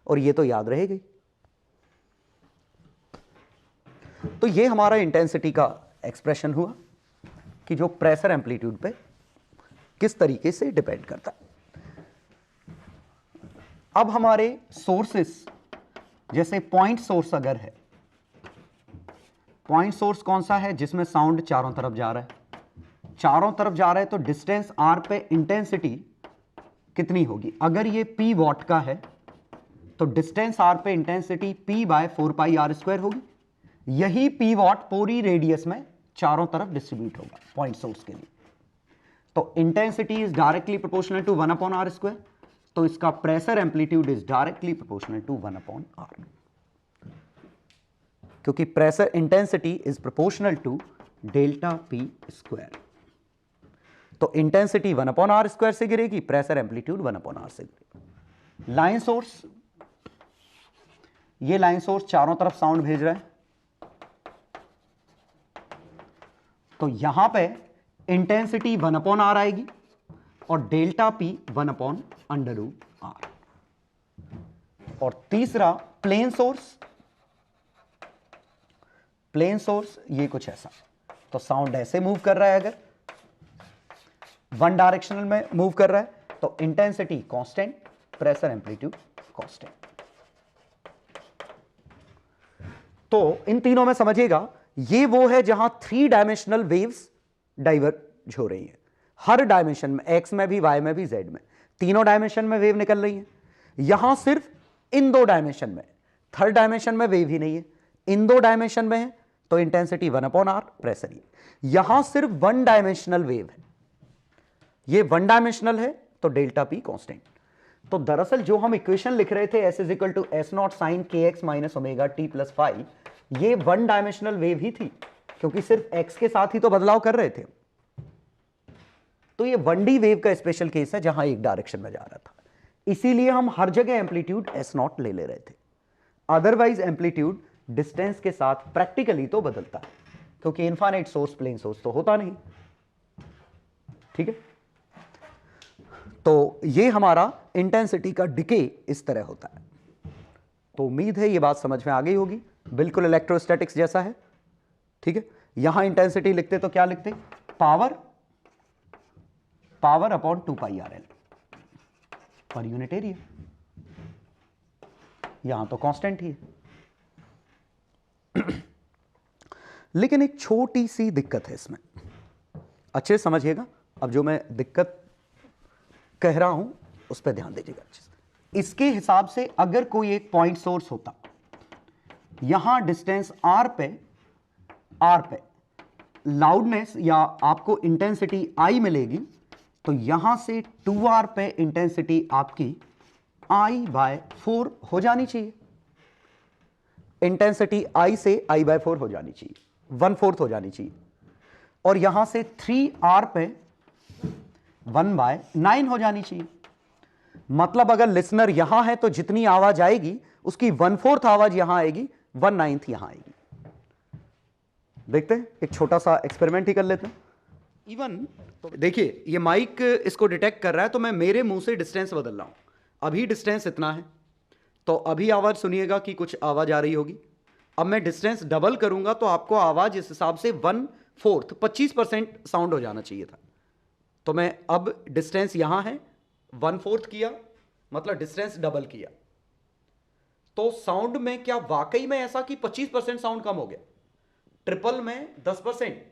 और ये तो याद रहेगी। तो ये हमारा इंटेंसिटी का एक्सप्रेशन हुआ कि जो प्रेशर एम्पलीट्यूड पे किस तरीके से डिपेंड करता है। अब हमारे सोर्सेस, जैसे पॉइंट सोर्स अगर है, पॉइंट सोर्स कौन सा है? जिसमें साउंड चारों तरफ जा रहा है, चारों तरफ जा रहा है, तो डिस्टेंस आर पे इंटेंसिटी कितनी होगी? अगर ये पी वॉट का है तो डिस्टेंस आर पे इंटेंसिटी पी बाय 4πr² होगी। यही पी वॉट पूरी रेडियस में चारों तरफ डिस्ट्रीब्यूट होगा पॉइंट सोर्स के लिए। तो intensity is directly proportional to 1/r², तो इसका pressure amplitude is directly proportional to 1/r, क्योंकि pressure intensity is proportional to delta P square. तो इंटेंसिटी 1/r² से गिरेगी, प्रेशर एम्पलीट्यूड 1/r से गिरेगा। लाइन सोर्स, ये लाइन सोर्स चारों तरफ साउंड भेज रहा है, तो यहां पे इंटेंसिटी 1/r आएगी और डेल्टा पी 1/√r। और तीसरा प्लेन सोर्स, प्लेन सोर्स ये कुछ ऐसा, तो साउंड ऐसे मूव कर रहा है, अगर वन डायरेक्शनल में मूव कर रहा है तो intensity constant, pressure amplitude constant. तो इन तीनों में समझिएगा, ये वो है जहां 3 डायमेंशनल वेव्स डाइवर्ज हो रही है, हर डायमेंशन में, एक्स में भी, वाई में भी, जेड में, तीनों डायमेंशन में वेव निकल रही है। यहां सिर्फ इन 2 डायमेंशन में, थर्ड डायमेंशन में वेव ही नहीं है, इन 2 डायमेंशन में है, तो इंटेंसिटी 1/r, प्रेशर ही। यहां सिर्फ 1 डायमेंशनल वेव है, ये 1 डायमेंशनल है, तो डेल्टा पी कांस्टेंट। तो दरअसल जो हम इक्वेशन लिख रहे थे S = S0 sin kx - ωt + phi, ये 1 डायमेंशनल वेव ही थी, क्योंकि सिर्फ x के साथ ही तो बदलाव कर रहे थे। तो ये 1D वेव का स्पेशल केस है जहां एक डायरेक्शन में जा रहा था, इसीलिए हम हर जगह एम्पलीट्यूड S0 ले रहे थे। अदरवाइज एम्पलीट्यूड डिस्टेंस के साथ प्रैक्टिकली तो बदलता है, क्योंकि इनफाइनाइट सोर्स, प्लेन सोर्स तो होता नहीं। ठीक है, तो ये हमारा इंटेंसिटी का डिके इस तरह होता है। तो उम्मीद है ये बात समझ में आ गई होगी, बिल्कुल इलेक्ट्रोस्टैटिक्स जैसा है। ठीक है, यहां इंटेंसिटी लिखते तो क्या लिखते? Power upon 2πrl per unit area, यहां तो कांस्टेंट ही है। लेकिन एक छोटी सी दिक्कत है इसमें, अच्छे से समझिएगा। अब जो मैं दिक्कत कह रहा हूं उस पर ध्यान दीजिएगा अच्छे से। इसके हिसाब से अगर कोई एक पॉइंट सोर्स होता, यहां डिस्टेंस r पे लाउडनेस या आपको इंटेंसिटी I मिलेगी, तो यहां से 2r पे इंटेंसिटी आपकी I/4 हो जानी चाहिए। इंटेंसिटी I से I/4 हो जानी चाहिए, 1/4 हो जानी चाहिए। और यहां से 3r पे 1/9 हो जानी चाहिए। मतलब अगर लिसनर यहां है तो जितनी आवाज आएगी उसकी 1/4 आवाज यहां आएगी, 1/9 यहां आएगी। देखते हैं, एक छोटा सा एक्सपेरिमेंट ही कर लेते हैं। इवन देखिए, ये माइक इसको डिटेक्ट कर रहा है, तो मैं मेरे मुंह से डिस्टेंस बदल रहा हूं। अभी डिस्टेंस इतना है, तो अभी आवाज सुनिएगा कि कुछ आवाज आ रही होगी। अब मैं डिस्टेंस डबल करूंगा तो आपको आवाज इस हिसाब से 1/4, 25% साउंड हो जाना चाहिए था। तो मैं अब डिस्टेंस यहां है, 1/4 किया, मतलब डिस्टेंस डबल किया, तो साउंड में क्या वाकई में ऐसा कि 25% साउंड कम हो गया, ट्रिपल में 10%,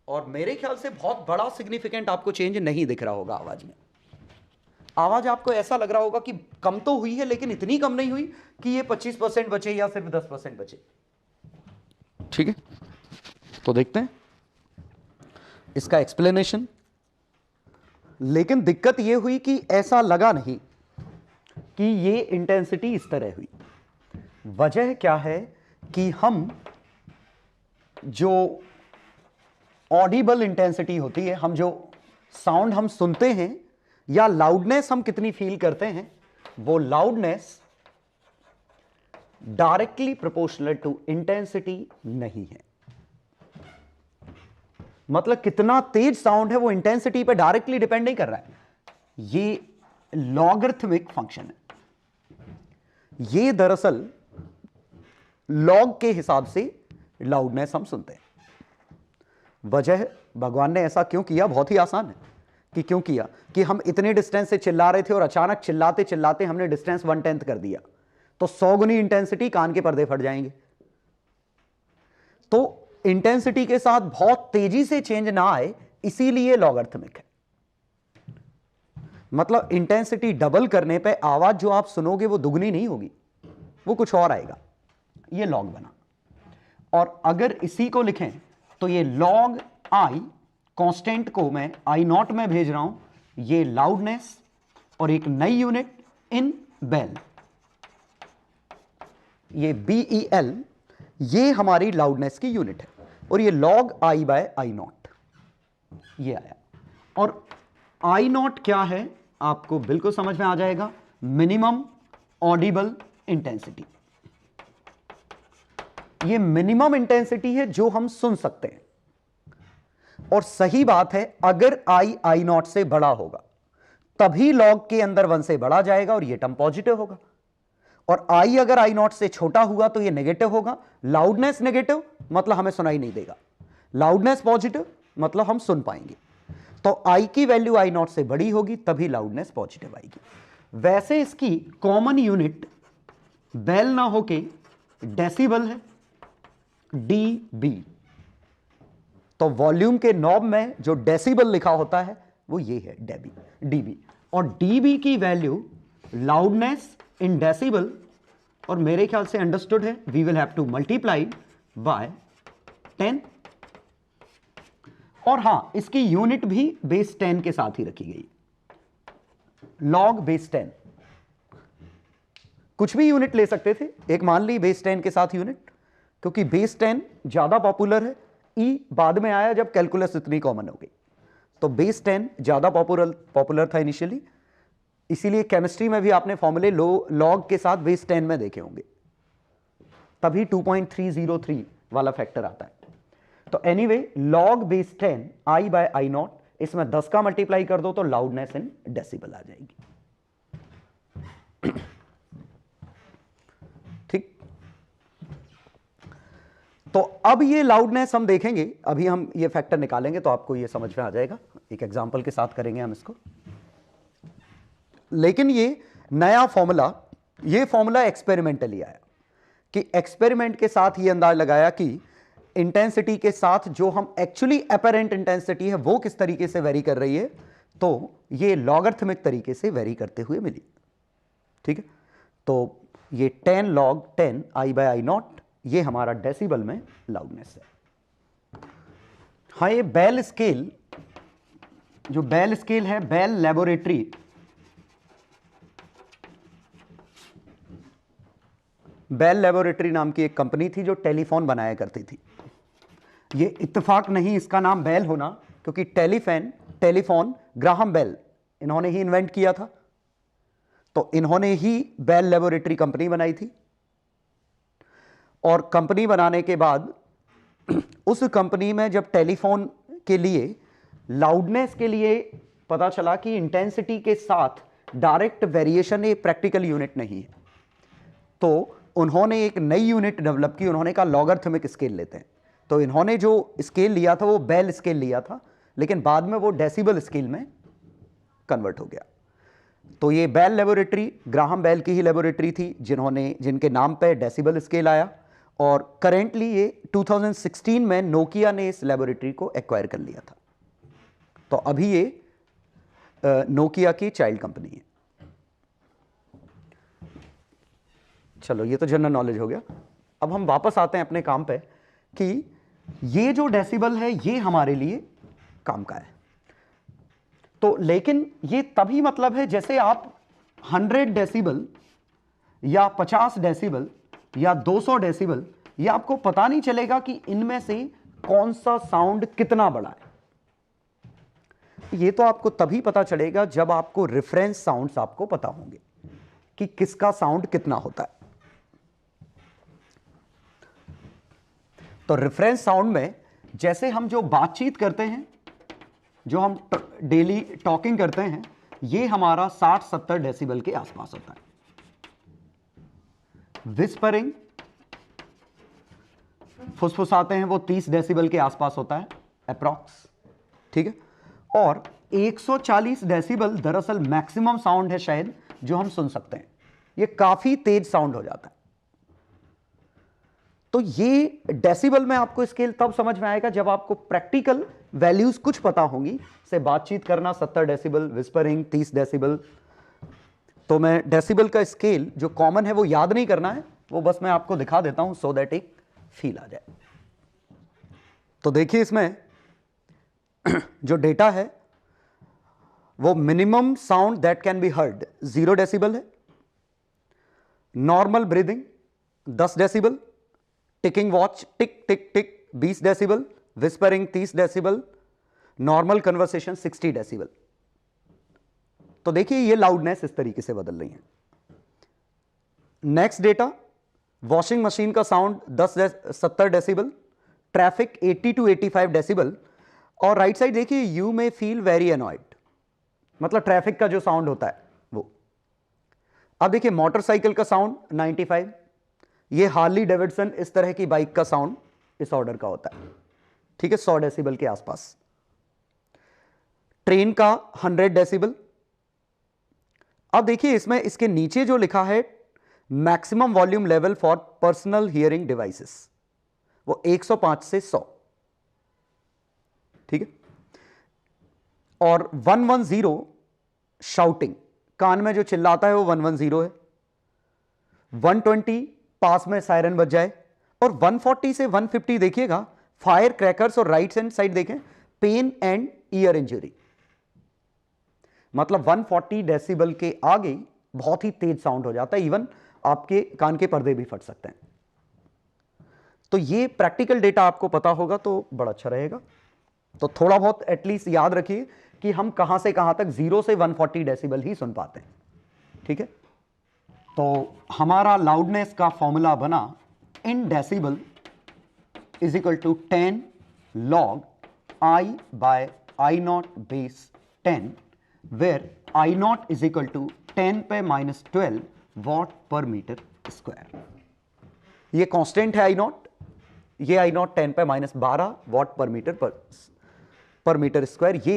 और मेरे ख्याल से बहुत बड़ा सिग्निफिकेंट आपको चेंज नहीं दिख रहा होगा आवाज में। आवाज आपको ऐसा लग रहा होगा कि कम तो हुई है लेकिन इतनी कम नहीं हुई कि ये 25% बचे या सिर्फ 10% बचे। ठीक है, तो देखते हैं इसका एक्सप्लेनेशन। लेकिन दिक्कत ये हुई कि ऐसा लगा नहीं कि ये इंटेंसिटी इस तरह हुई। वजह क्या है कि हम जो ऑडिबल इंटेंसिटी होती है, हम जो साउंड हम सुनते हैं या लाउडनेस हम कितनी फील करते हैं, वो loudness directly proportional to intensity नहीं है। मतलब कितना तेज साउंड है वो इंटेंसिटी पे डायरेक्टली डिपेंड नहीं कर रहा है, ये लॉगरिथमिक फंक्शन है। ये दरअसल लॉग के हिसाब से लाउडनेस हम सुनते हैं। वजह भगवान ने ऐसा क्यों किया, बहुत ही आसान है कि क्यों किया कि हम इतने डिस्टेंस से चिल्ला रहे थे और अचानक चिल्लाते चिल्लाते हमने डिस्टेंस 1/10 कर दिया, तो 100 गुनी इंटेंसिटी, कान के पर्दे फट जाएंगे। तो इंटेंसिटी के साथ बहुत तेजी से चेंज ना आए, इसीलिए लॉगरिथमिक है। मतलब इंटेंसिटी डबल करने पे आवाज जो आप सुनोगे वो दुगनी नहीं होगी, वो कुछ और आएगा। ये लॉग बना। और अगर इसी को लिखें तो ये लॉग आई, कांस्टेंट को मैं आई नॉट में भेज रहा हूं, ये लाउडनेस, और एक नई यूनिट इन बेल, ये BEL, ये हमारी लाउडनेस की यूनिट है, और ये log I by I naught ये आया। और आई नॉट क्या है आपको बिल्कुल समझ में आ जाएगा, मिनिमम ऑडिबल इंटेंसिटी। ये मिनिमम इंटेंसिटी है जो हम सुन सकते हैं। और सही बात है, अगर आई नॉट से बड़ा होगा तभी लॉग के अंदर 1 से बड़ा जाएगा और ये टर्म पॉजिटिव होगा, और आई अगर आई नॉट से छोटा हुआ तो ये नेगेटिव होगा। लाउडनेस नेगेटिव मतलब हमें सुनाई नहीं देगा, लाउडनेस पॉजिटिव मतलब हम सुन पाएंगे। तो आई की वैल्यू आई नॉट से बड़ी होगी तभी लाउडनेस पॉजिटिव आएगी। वैसे इसकी कॉमन यूनिट बेल ना होके डेसिबल है, dB। तो वॉल्यूम के नॉब में जो डेसिबल लिखा होता है वो ये है dB, और dB की वैल्यू लाउडनेस इन डेसिबल, और मेरे ख्याल से अंडरस्टूड है, we will have to multiply by 10। और हां, इसकी यूनिट भी बेस 10 के साथ ही रखी गई, लॉग बेस 10। कुछ भी यूनिट ले सकते थे, एक मान ली बेस 10 के साथ यूनिट, क्योंकि बेस 10 ज्यादा पॉपुलर है। ई बाद में आया जब कैलकुलस इतनी कॉमन हो गई, तो बेस 10 ज्यादा पॉपुलर था इनिशियली, इसीलिए केमिस्ट्री में भी आपने फॉर्मूले लॉग के साथ बेस 10 में देखे होंगे, तभी 2.303 वाला फैक्टर आता है। तो anyway, log base 10 I by I naught, इसमें 10 का मल्टीप्लाई कर दो तो लाउडनेस इन डेसिबल आ जाएगी। ठीक, तो अब ये लाउडनेस हम देखेंगे, अभी हम ये फैक्टर निकालेंगे तो आपको ये समझ में आ जाएगा, एक एग्जांपल के साथ करेंगे हम इसको। लेकिन ये नया फॉर्मूला, ये फॉर्मूला एक्सपेरिमेंटली आया कि एक्सपेरिमेंट के साथ ये अंदाज लगाया कि इंटेंसिटी के साथ जो हम एक्चुअली अपरेंट इंटेंसिटी है वो किस तरीके से वेरी कर रही है, तो ये लॉगरिथमिक तरीके से वेरी करते हुए मिली। ठीक है, तो ये 10 log 10 I by I naught, ये हमारा डेसिबल में लाउडनेस है। हाँ, ये बेल स्केल, जो बेल स्केल है, बेल लेबोरेटरी, बेल लेबोरेटरी नाम की एक कंपनी थी जो टेलीफोन बनाया करती थी। ये इत्तेफाक नहीं इसका नाम बेल होना, क्योंकि टेलीफोन ग्राहम बेल इन्होंने ही इन्वेंट किया था, तो इन्होंने ही बेल लेबोरेटरी कंपनी बनाई थी। और कंपनी बनाने के बाद उस कंपनी में जब टेलीफोन के लिए लाउडनेस के लिए पता चला कि इंटेंसिटी के साथ डायरेक्ट वेरिएशन एक प्रैक्टिकल यूनिट नहीं है, तो उन्होंने एक नई यूनिट डेवलप की, उन्होंने कहा लॉगरिथमिक स्केल लेते हैं। तो इन्होंने जो स्केल लिया था वो बेल स्केल लिया था, लेकिन बाद में वो डेसिबल स्केल में कन्वर्ट हो गया। तो ये बेल लेबोरेटरी, ग्राहम बेल की ही लेबोरेटरी थी जिनके नाम पे डेसिबल स्केल आया, और करेंटली ये 2016 में नोकिया ने इस लेबोरेटरी को एक्वायर कर लिया था। तो अभी ये नोकिया की चाइल्ड कंपनी है। चलो ये तो जनरल नॉलेज हो गया। अब हम वापस आते हैं अपने काम पे कि ये जो डेसिबल है ये हमारे लिए काम का है। तो लेकिन ये तभी मतलब है जैसे आप 100 डेसिबल या 50 डेसिबल या 200 डेसिबल, ये आपको पता नहीं चलेगा कि इनमें से कौन सा साउंड कितना बड़ा है। ये तो आपको तभी पता चलेगा जब आपको रेफरेंस साउंड्स आपको पता होंगे कि किसका साउंड कितना होता है। तो रेफरेंस साउंड में जैसे हम जो बातचीत करते हैं, जो हम डेली टॉकिंग करते हैं, ये हमारा 60-70 डेसिबल के आसपास होता है। विस्परिंग, फुसफुसाते हैं, वो 30 डेसिबल के आसपास होता है अप्रॉक्स, ठीक है। और 140 डेसिबल दरअसल मैक्सिमम साउंड है शायद जो हम सुन सकते हैं। ये काफी तेज साउंड हो जाता है। तो ये डेसिबल में आपको स्केल तब समझ में आएगा जब आपको प्रैक्टिकल वैल्यूज कुछ पता होंगी, से बातचीत करना 70 डेसिबल, विस्परिंग 30 डेसिबल। तो मैं डेसिबल का स्केल जो कॉमन है वो याद नहीं करना है, वो बस मैं आपको दिखा देता हूं सो दैट एक फील आ जाए। तो देखिए इसमें जो डेटा है वो minimum sound that can be heard 0 decibel है, normal breathing 10 decibel, ticking watch tick tick tick 20 decibel, whispering 30 decibel, normal conversation 60 decibel. तो देखिए ये लाउडनेस इस तरीके से बदल रही है। नेक्स्ट डेटा, वॉशिंग मशीन का sound 70 decibel, traffic 80 to 85 decibel. और राइट साइड देखिए, you may feel very annoyed, मतलब ट्रैफिक का जो साउंड होता है वो। अब देखिए मोटरसाइकिल का साउंड 95, ये हार्ली डेविडसन इस तरह की बाइक का साउंड इस ऑर्डर का होता है, ठीक है, 100 डेसिबल के आसपास। ट्रेन का 100 डेसिबल। अब देखिए इसमें इसके नीचे जो लिखा है maximum volume level for personal hearing devices, वो 105 से 100, ठीक है। और 110 शाउटिंग, कान में जो चिल्लाता है वो 110 है। 120 पास में सायरन बज जाए। और 140 से 150 देखिएगा फायर क्रैकर्स, और राइट हैंड साइड देखें पेन एंड ईयर इंजरी। मतलब 140 डेसिबल के आगे बहुत ही तेज साउंड हो जाता है, इवन आपके कान के पर्दे भी फट सकते हैं। तो ये प्रैक्टिकल डेटा आपको पता होगा तो बड़ा अच्छा रहेगा। तो थोड़ा बहुत एटलीस्ट याद रखिए कि हम कहां से कहां तक 0 से 140 डेसिबल ही सुन पाते हैं, ठीक है। तो हमारा लाउडनेस का फॉर्मूला बना in decibel is equal to 10 log I by I0 base 10, where I0 is equal to 10 पे -12 वॉट पर मीटर स्क्वायर। ये कांस्टेंट है I0, ये I0 10 पे -12 वॉट पर मीटर स्क्वायर। ये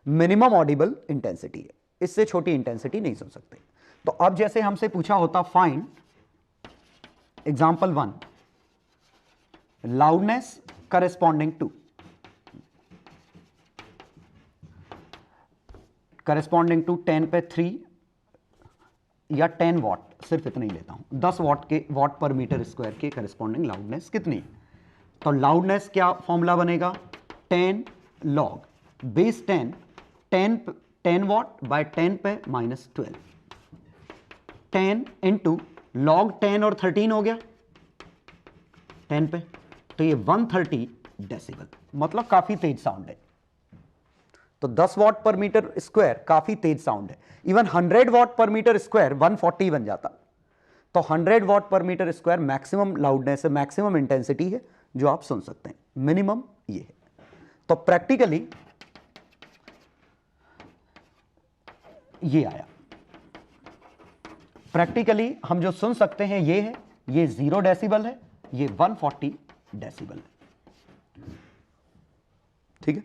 मिनिमम ऑडिबल इंटेंसिटी है, इससे छोटी इंटेंसिटी नहीं सुन सकते। तो अब जैसे हमसे पूछा होता find example 1 loudness corresponding to 10 पे 3 या 10 वॉट, सिर्फ इतना ही लेता हूं, 10 वॉट पर मीटर स्क्वायर के करेस्पॉन्डिंग लाउडनेस कितनी है। तो लाउडनेस क्या फॉर्मूला बनेगा, 10 log बेस 10 वॉट बाय 10 पे -12, 10 इंटू log 10 और 13 हो गया 10 पे, तो ये 130 डेसिबल, मतलब काफी तेज साउंड है। तो 10 वॉट पर मीटर स्क्वायर काफी तेज साउंड है। इवन 100 वॉट पर मीटर स्क्वायर 140 बन जाता। तो 100 वॉट पर मीटर स्क्वायर मैक्सिमम लाउडनेस है, मैक्सिमम इंटेंसिटी है जो आप सुन सकते हैं, मिनिमम ये है। तो प्रैक्टिकली ये आया, प्रैक्टिकली हम जो सुन सकते हैं ये है, ये 0 डेसिबल है, ये 140 डेसिबल है, ठीक है।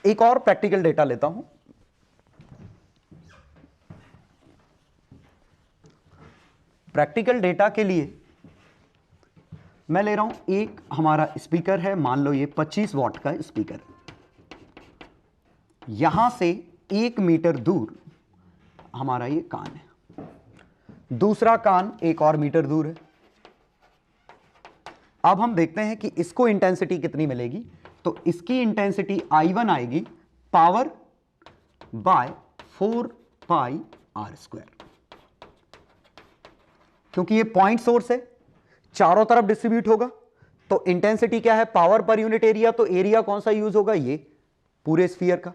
एक और प्रैक्टिकल डेटा लेता हूं। प्रैक्टिकल डेटा के लिए मैं ले रहा हूं, एक हमारा स्पीकर है, मान लो ये 25 वॉट का स्पीकर, यहां से 1 मीटर दूर हमारा ये कान है, दूसरा कान 1 और मीटर दूर है। अब हम देखते हैं कि इसको इंटेंसिटी कितनी मिलेगी। तो इसकी इंटेंसिटी I1 आएगी power by 4 pi R square, क्योंकि ये पॉइंट सोर्स है, चारों तरफ डिस्ट्रीब्यूट होगा। तो इंटेंसिटी क्या है, पावर पर यूनिट एरिया, तो एरिया कौन सा यूज होगा, ये पूरे स्फीयर का।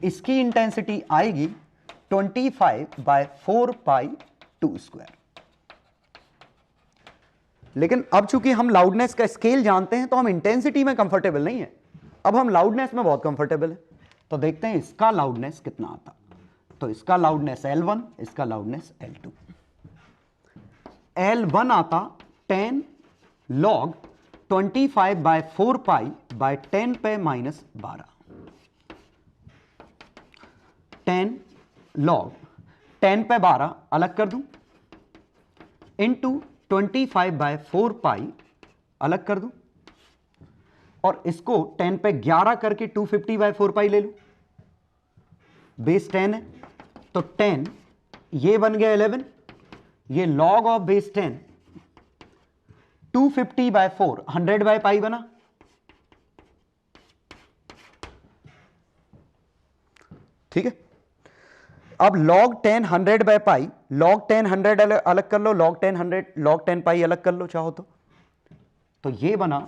इसकी इंटेंसिटी आएगी 25 बाय 4 पाई 2 स्क्वायर। लेकिन अब चूंकि हम लाउडनेस का स्केल जानते हैं तो हम इंटेंसिटी में कंफर्टेबल नहीं है, अब हम लाउडनेस में बहुत कंफर्टेबल है। तो देखते हैं इसका लाउडनेस कितना आता। तो इसका लाउडनेस L1, इसका लाउडनेस L2। L1 आता 10 log 25 बाय 4 पाई बाय 10 पे माइनस 12, 10 log 10 पे 12 अलग कर दूं, इंटू 25 बाय 4 पाई अलग कर दूं, और इसको 10 पे 11 करके 250 बाय 4 पाई ले लूं, बेस 10 है तो 10, ये बन गया 11, ये log of base 10, 250 by 4 100 by pi बना, ठीक है। अब log 10 100 बाय पाई, log 10 100 अलग कर लो, log 10 100 log 10 पाई अलग कर लो चाहो तो ये बना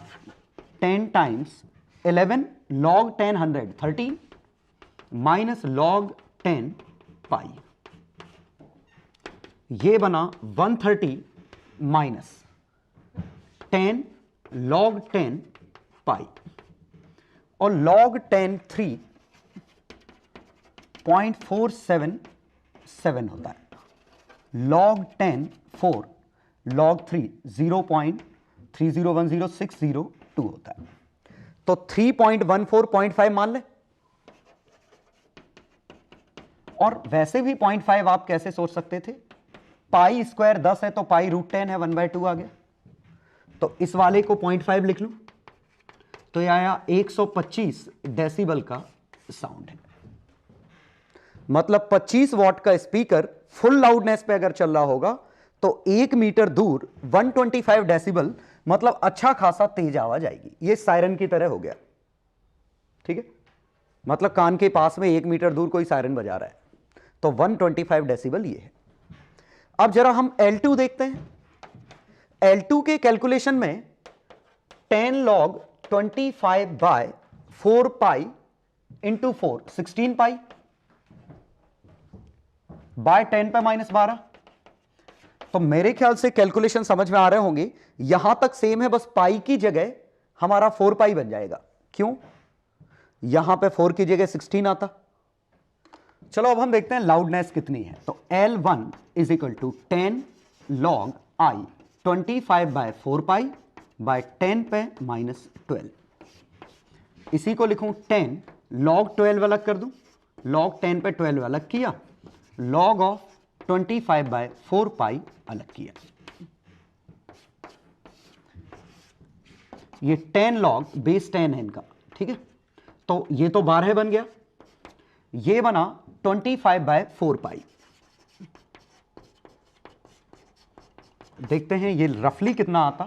10 टाइम्स 11 log 10 100 13 माइनस log 10 पाई, ये बना 130 माइनस 10 log 10 पाई, और log 10 3.477 होता है, log 10 4, log 3 0.3010602 होता है। तो 3.14.5 मान ले, और वैसे भी 0.5 आप कैसे सोच सकते थे, पाई स्क्वायर 10 है तो पाई √10 है, 1/2 आ गया। तो इस वाले को 0.5 लिख लूं तो यह आया 125 डेसिबल का साउंड है। मतलब 25 वॉट का स्पीकर फुल लाउडनेस पे अगर चल रहा होगा तो 1 मीटर दूर 125 डेसिबल, मतलब अच्छा खासा तेज आवाज आएगी। ये सायरन की तरह हो गया, ठीक है। मतलब कान के पास में 1 मीटर दूर कोई सायरन बजा रहा है, तो 125 डेसिबल ये है। अब जरा हम L2 देखते हैं। L2 के कैलकुलेशन में 10 log 25 by 4 pi into 4 16 pi by 10 पे माइनस 12। तो मेरे ख्याल से कैलकुलेशन समझ में आ रहे होंगे, यहां तक सेम है, बस पाई की जगह हमारा 4 पाई बन जाएगा। क्यों, यहां पे 4 की जगह 16 आता। चलो अब हम देखते हैं लाउडनेस कितनी है। तो L1 is equal to 10 log I 25 by 4 pi by 10 पे माइनस 12। इसी को लिखूं 10 log 12 अलग कर दूं, log 10 पे 12 अलग किया, log ऑफ 25 बाय 4 पाई अलग किया। ये 10 log बेस 10 है इनका, ठीक है। तो ये तो 12 बन गया, ये बना 25 बाय 4 पाई। देखते हैं ये रफली कितना आता।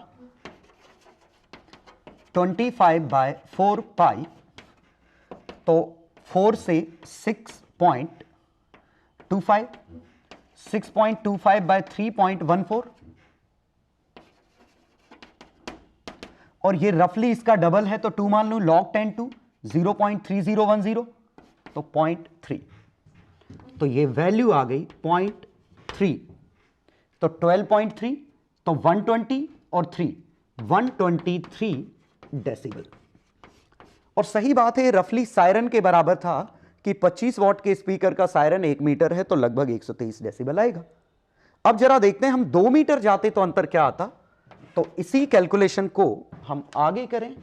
25 बाय 4 पाई, तो 4 से 6.25, 6.25 बाय 3.14, और ये रफली इसका डबल है तो 2 मान लूं, log 10 2 0.3010, तो 0.3। तो ये वैल्यू आ गई 0.3, तो 12.3, तो 120 और 3 123 डेसिबल। और सही बात है, रफली सायरन के बराबर था कि 25 वॉट के स्पीकर का सायरन 1 मीटर है तो लगभग 123 डेसिबल आएगा। अब जरा देखते हैं हम 2 मीटर जाते तो अंतर क्या आता। तो इसी कैलकुलेशन को हम आगे करें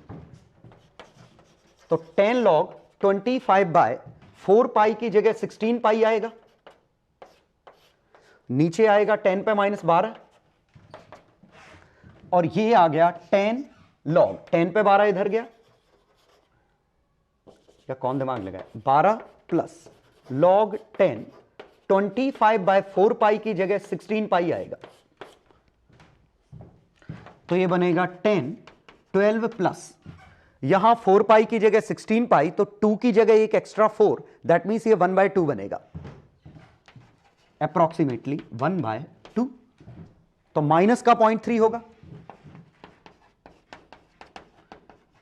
तो 10 log 25/4 की जगह 16 पाई आएगा, नीचे आएगा 10 पे -12, और ये आ गया 10 log 10 पे 12 इधर गया, या कौन दिमाग लगाए, 12 प्लस log 10 25/4 की जगह 16 पाई आएगा, तो ये बनेगा 10 12 प्लस यहां 4 पाई की जगह 16 पाई, तो 2 की जगह एक एक्स्ट्रा 4, दैट मीन्स ये 1/2 बनेगा, अप्रोक्सीमेटली 1/2, तो माइनस का 0.3 होगा,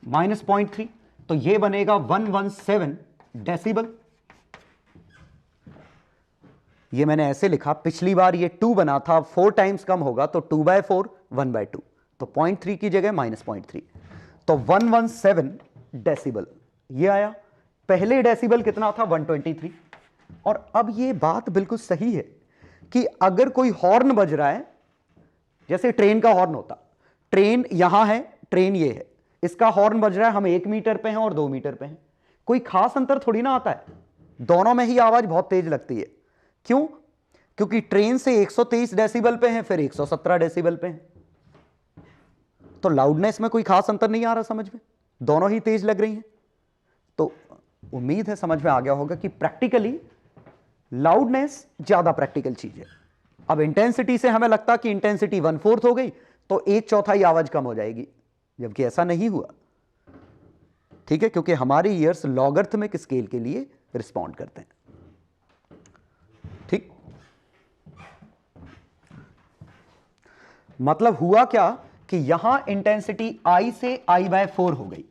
-0.3, तो ये बनेगा 117 डेसिबल। ये मैंने ऐसे लिखा, पिछली बार ये 2 बना था, 4 टाइम्स कम होगा तो 2/4 1/2, तो 0.3 की जगह -0.3, तो 117 डेसिबल ये आया। पहले डेसिबल कितना था, 123। और अब ये बात बिल्कुल सही है कि अगर कोई हॉर्न बज रहा है, जैसे ट्रेन का हॉर्न होता, ट्रेन यहां है, ट्रेन ये है, इसका हॉर्न बज रहा है, हम 1 मीटर पे हैं और 2 मीटर पे हैं, कोई खास अंतर थोड़ी ना आता है, दोनों में ही आवाज बहुत तेज लगती है। क्यों? क्योंकि ट्रेन से 123 डेसिबल पे हैं, फिर 117 डेसिबल पे हैं, तो लाउडनेस में कोई खास अंतर नहीं आ रहा समझ में, दोनों ही तेज लग रही हैं। तो उम्मीद है समझ में आ गया होगा कि प्रैक्टिकली लाउडनेस ज्यादा प्रैक्टिकल चीज है। अब इंटेंसिटी से हमें लगता कि इंटेंसिटी 1/4 हो गई तो 1/4 आवाज कम हो जाएगी, जबकि ऐसा नहीं हुआ, ठीक है, क्योंकि हमारे ईयर्स लॉगरिथमिक स्केल के लिए रिस्पॉन्ड करते हैं, ठीक। मतलब हुआ क्या कि यहां इंटेंसिटी I से I/4 हो गई,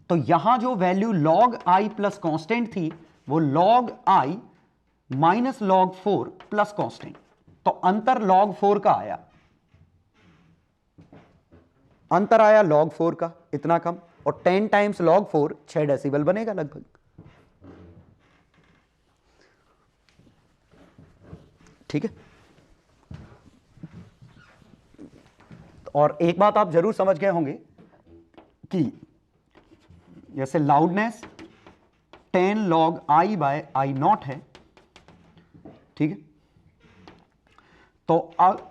तो यहां जो value log I plus constant थी वो log I minus log 4 plus constant, तो अंतर log 4 का आया, अंतर आया log 4 का, इतना कम, और 10 टाइम्स log 4 6 डेसिबल बनेगा लगभग। ठीक है, और एक बात आप जरूर समझ गए होंगे कि जैसे लाउडनेस 10 log I/I0 है, ठीक है, तो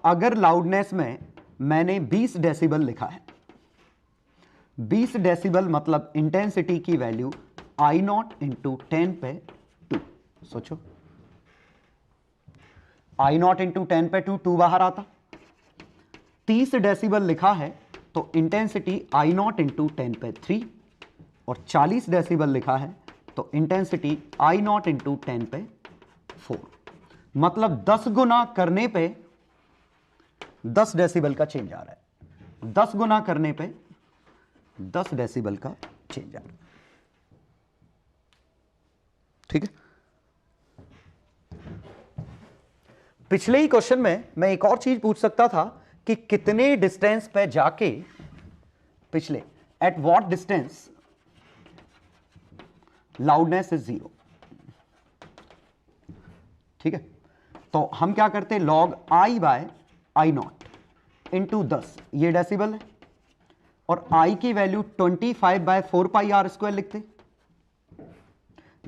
अगर लाउडनेस में मैंने 20 डेसिबल लिखा है, 20 डेसिबल मतलब इंटेंसिटी की वैल्यू I0 इंटू 10 पे 2, सोचो I0 इंटू 10 पे 2 बाहर आता, 30 डेसिबल लिखा है तो इंटेंसिटी I0 इंटू 10 पे 3, और 40 डेसिबल लिखा है तो इंटेंसिटी I0 इंटू 10 पे 4, मतलब 10 गुना करने पे 10 डेसिबल का चेंज आ रहा है, 10 गुना करने पे 10 डेसिबल का चेंज आ रहा है, ठीक है। पिछले ही क्वेश्चन में मैं एक और चीज पूछ सकता था कि कितने डिस्टेंस पे जाके, पिछले at what distance loudness is 0, ठीक है, तो हम क्या करते, log I/I0 इंटू 10, ये डेसिबल है, और I की वैल्यू 25/4 पाई आर स्क्वायर लिखते,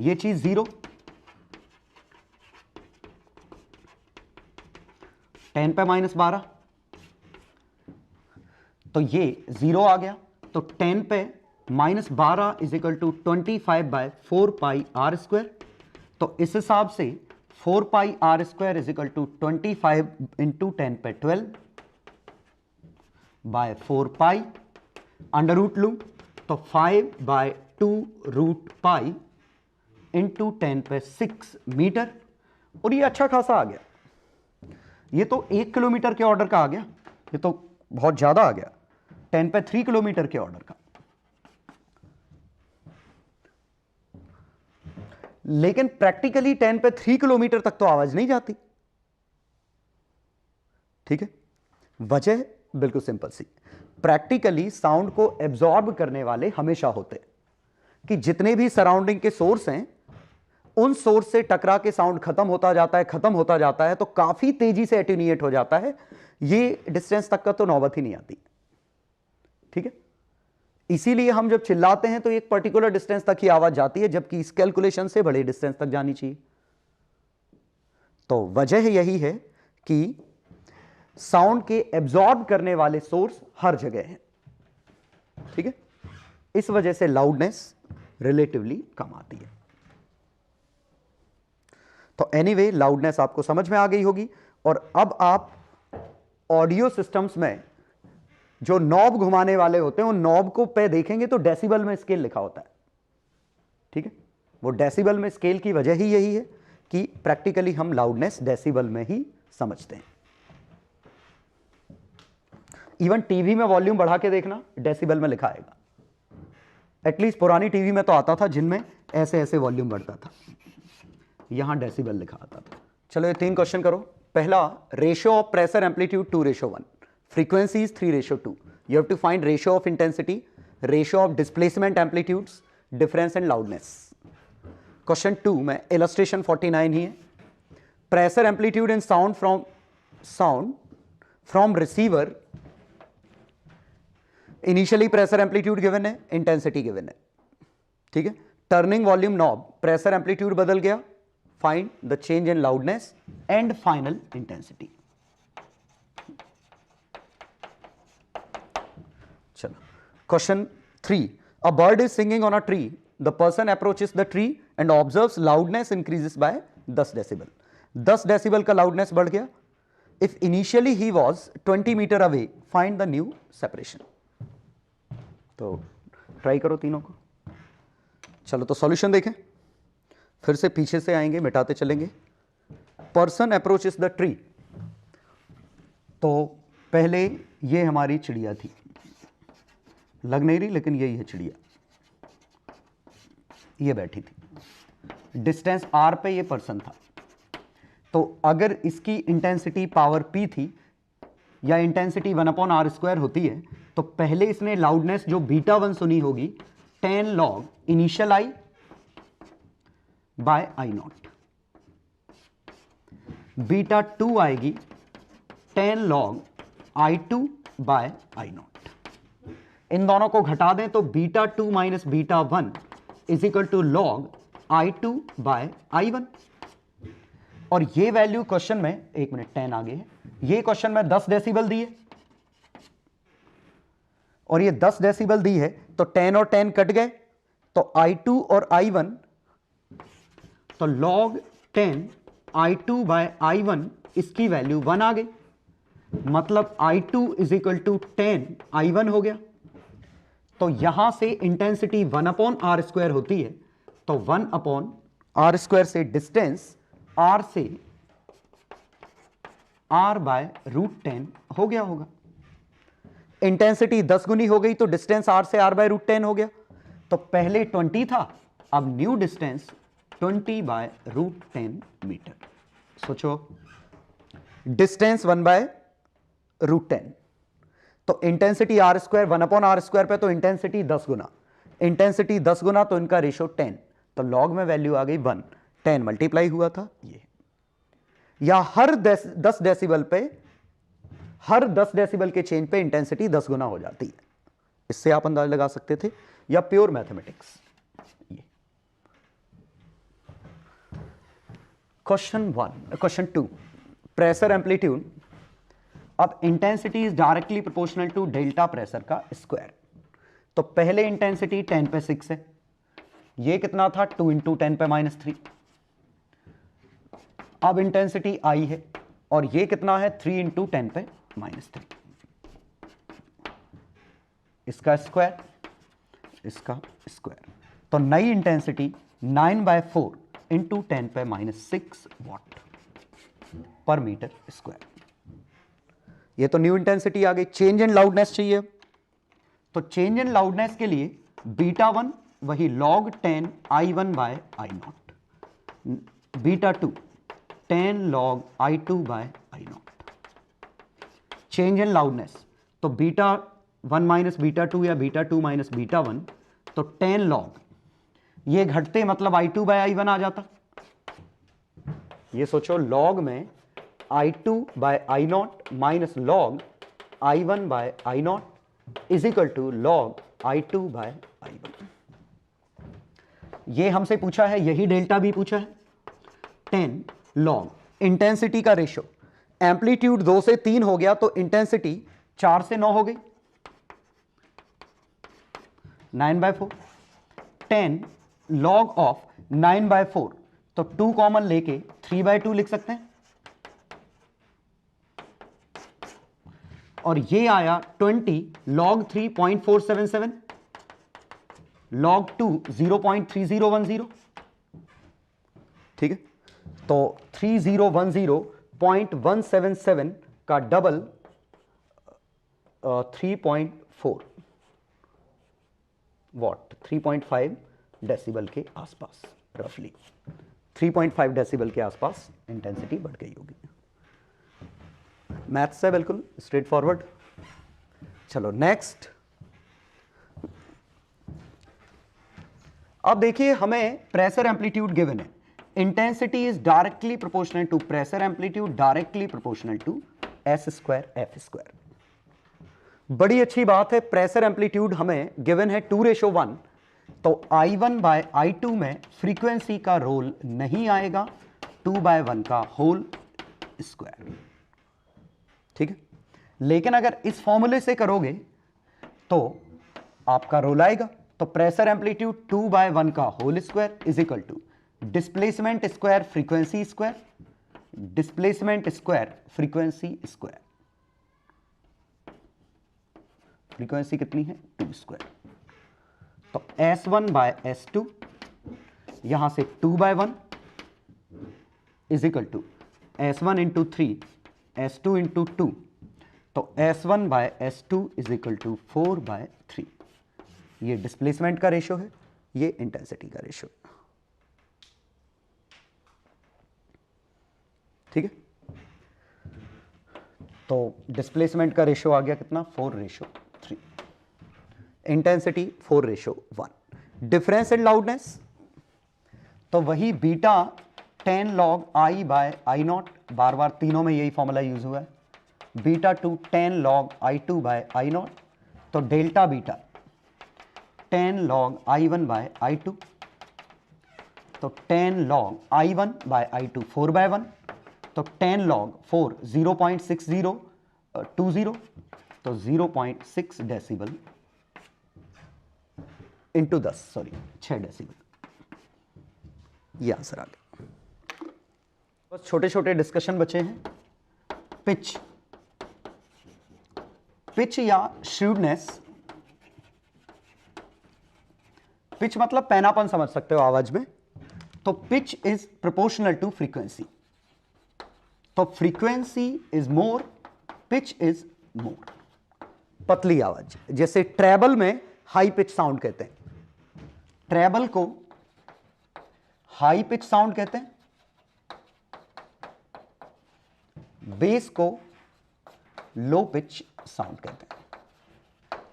ये चीज 0, 10 पे -12, तो ये 0 आ गया, तो 10 पे -12 is equal to 25/4 pi R square, तो इस हिसाब से 4 pi R square is equal to 25 into 10 पे 12/4 पाई, अंडर रूट लूं तो 5/2 रूट पाई इंटू 10 पे 6 मीटर, और ये अच्छा खासा आ गया, ये तो 1 किलोमीटर के ऑर्डर का आ गया, ये तो बहुत ज्यादा आ गया, 10 पे 3 किलोमीटर के ऑर्डर का। लेकिन प्रैक्टिकली 10 पे 3 किलोमीटर तक तो आवाज नहीं जाती, ठीक है, वजह बिल्कुल सिंपल सी, प्रैक्टिकली साउंड को एब्जॉर्ब करने वाले हमेशा होते हैं, कि जितने भी सराउंडिंग के सोर्स हैं उन सोर्स से टकरा के साउंड खत्म होता जाता है, खत्म होता जाता है, तो काफी तेजी से एटेन्यूएट हो जाता है, ये डिस्टेंस तक का तो नौबत ही नहीं आती, ठीक है। इसीलिए हम जब चिल्लाते हैं तो एक पर्टिकुलर डिस्टेंस तक ही आवाज जाती है, जबकि इस कैलकुलेशन से बड़े डिस्टेंस तक जानी चाहिए। तो वजह यही है कि साउंड के एब्जॉर्ब करने वाले सोर्स हर जगह हैं, ठीक है। इस वजह से लाउडनेस रिलेटिवली कम आती है। तो एनीवे लाउडनेस आपको समझ में आ गई होगी। और अब आप ऑडियो सिस्टम्स में जो नॉब घुमाने वाले होते हैं उन नॉब को पे देखेंगे तो डेसिबल में स्केल लिखा होता है, ठीक है। वो डेसिबल में स्केल की वजह ही यही है कि प्रैक्टिकली हम लाउडनेस डेसिबल में ही समझते हैं। इवन टीवी में वॉल्यूम बढ़ा के देखना, डेसिबल में लिखा आएगा। एटलीस्ट पुरानी टीवी में तो आता था जिनमें ऐसे ऐसे वॉल्यूम बढ़ता था, यहां डेसिबल लिखा आता था। चलो ये 3 क्वेश्चन करो। पहला, ratio of pressure amplitude 2:1, frequency is 3:2. You have to find ratio of intensity, ratio of displacement amplitudes, difference and loudness. Question 2 में illustration 49 ही है। Pressure amplitude and sound from receiver, initially pressure amplitude given है, intensity given है, ठीक है। Turning volume knob, pressure amplitude बदल गया, find the change in loudness and final intensity. चलो question 3, a bird is singing on a tree, the person approaches the tree and observes loudness increases by 10 decibel. 10 decibel का लाउडनेस बढ़ गया। If initially he was 20 metre away, find the new separation. तो ट्राई करो तीनों को। चलो तो सॉल्यूशन देखें, फिर से पीछे से आएंगे, मिटाते चलेंगे। पर्सन अप्रोचेस द ट्री, तो पहले ये हमारी चिड़िया थी, लग नहीं रही लेकिन यही है चिड़िया, ये बैठी थी। डिस्टेंस r पे ये पर्सन था। तो अगर इसकी इंटेंसिटी पावर p थी या इंटेंसिटी 1/r² होती है, तो पहले इसने लाउडनेस जो β1 सुनी होगी 10 log initial i by I0, β2 आएगी 10 log I2 बाय I0। इन दोनों को घटा दें तो β2 minus β1 is equal to log I2 by I1। और ये वैल्यू क्वेश्चन में, 1 मिनट 10 आगे है, ये क्वेश्चन में 10 डेसिबल दी है और ये 10 डेसिबल दी है, तो 10 और 10 कट गए, तो I2 और I1, तो लॉग 10 I2 बाय I1 इसकी वैल्यू 1 आ गई। मतलब I2 is equal to 10 I1 हो गया। तो यहां से इंटेंसिटी 1/r² होती है, तो 1/r² से डिस्टेंस r से r बाय √10 हो गया होगा। इंटेंसिटी 10 गुनी हो गई तो डिस्टेंस r से r बाय √10 हो गया। तो पहले 20 था, अब न्यू डिस्टेंस 20 बाय √10 मीटर। सोचो, डिस्टेंस 1 बाय √10, तो इंटेंसिटी r², 1/r² पे, तो इंटेंसिटी 10 गुना, इंटेंसिटी 10 गुना तो इनका रेशो 10, तो लॉग में वैल्यू आ गई 1, 10 मल्टीप्लाई हुआ था ये। या हर 10 डेसिबल पे, हर 10 डेसिबल के चेंज पे इंटेंसिटी 10 गुना हो जाती है। इससे आप अंदाजा लगा सकते थे, या प्योर मैथमेटिक्स। ये क्वेश्चन 2, प्रेशर एम्पलीट्यूड। अब intensity is directly proportional to delta pressure का स्क्वायर। तो पहले इंटेंसिटी 10 पे 6 है, ये कितना था 2 × 10 पे -3। अब इंटेंसिटी आई है और ये कितना है 3 × 10 पे -3। इसका स्क्वायर, इसका स्क्वायर, तो नई इंटेंसिटी 9/4 × 10 पे -6 वाट पर मीटर स्क्वायर। ये तो न्यू इंटेंसिटी आ गई। चेंज इन लाउडनेस चाहिए, तो चेंज इन लाउडनेस के लिए β1 वही log 10 I1 by I0, β2 10 log I2 by I0। Change in loudness, तो β1 माइनस β2 या β2 माइनस β1, तो 10 log, ये घटते मतलब I2 बाय I1 आ जाता। ये सोचो, log में I2 by I0 minus log I1 by I0 is equal to log I2 by I1। ये हमसे पूछा है, यही डेल्टा भी पूछा है। 10 लॉग इंटेंसिटी का रेशो, एम्पलीट्यूड 2 से 3 हो गया तो इंटेंसिटी 4 से 9 हो गई, 9/4। 10 लॉग ऑफ 9/4, तो 2 कॉमन लेके 3/2 लिख सकते हैं। और ये आया 20 लॉग 3 0.477, लॉग 2 0.3010। ठीक है, तो 3010.177 का डबल 3.4 वॉट, 3.5 डेसिबल के आसपास, रफली 3.5 डेसिबल के आसपास इंटेंसिटी बढ़ गई होगी। मैथ्स है बिल्कुल स्ट्रेट फॉरवर्ड। चलो नेक्स्ट। अब देखिए हमें प्रेशर एम्पलीट्यूड गिवन है, intensity is directly proportional to pressure amplitude directly proportional to S² F²। बड़ी अच्छी बात है, प्रेशर एम्पलीट्यूड हमें गिवन है 2:1, तो I1 बाय I2 में फ्रीक्वेंसी का रोल नहीं आएगा, 2/1 का होल स्क्वायर। ठीक है, लेकिन अगर इस फॉर्मूले से करोगे तो आपका रोल आएगा। तो प्रेशर एम्पलीट्यूड 2/1 का whole square is equal to displacement square frequency square, displacement square frequency square. Frequency कितनी है, 2²। तो S1 बाय S2, यहां से 2/1 is equal to S1 into 3 S2 into 2, तो S1 bye S2 is equal to 4/3। ये डिस्प्लेसमेंट का रेशो है, ये इंटेंसिटी का रेशो है। ठीक है, तो डिस्प्लेसमेंट का रेशो आ गया कितना, 4:3, इंटेंसिटी 4:1। डिफरेंस इन लाउडनेस, तो वही beta 10 log I by I0, बार बार तीनों में यही फॉर्मूला यूज हुआ है, beta 2 10 log I2 by I0, तो delta beta 10 log I1 bye I2, तो 10 log I1 बाय I2 4/1, तो 10 log 4 0.6020, तो 0.6 डेसिबल इंटू 10, सॉरी 6 डेसिबल। ये आंसर आ गया। बस छोटे छोटे डिस्कशन बचे हैं। पिच, पिच या श्रूडनेस, पिच मतलब पैनापन समझ सकते हो आवाज में, तो pitch is proportional to frequency, तो frequency is more, pitch is more. पतली आवाज, जैसे ट्रेबल में हाई पिच साउंड कहते हैं, ट्रेबल को हाई पिच साउंड कहते हैं, बेस को लो पिच साउंड कहते हैं।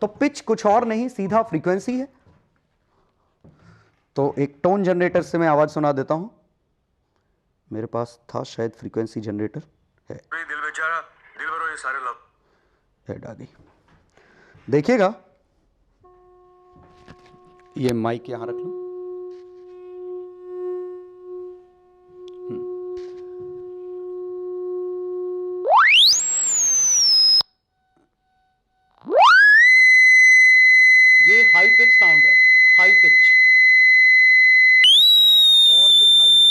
तो पिच कुछ और नहीं, सीधा फ्रीक्वेंसी है। तो एक टोन जनरेटर से मैं आवाज सुना देता हूं, मेरे पास था शायद फ्रीक्वेंसी जनरेटर है, दिल बेचारा दिल भरो ये सारे लव हेड आ गई। देखिएगा, ये माइक यहां रख लो, ये हाई पिच साउंड है, हाई पिच, और पिच हाई है,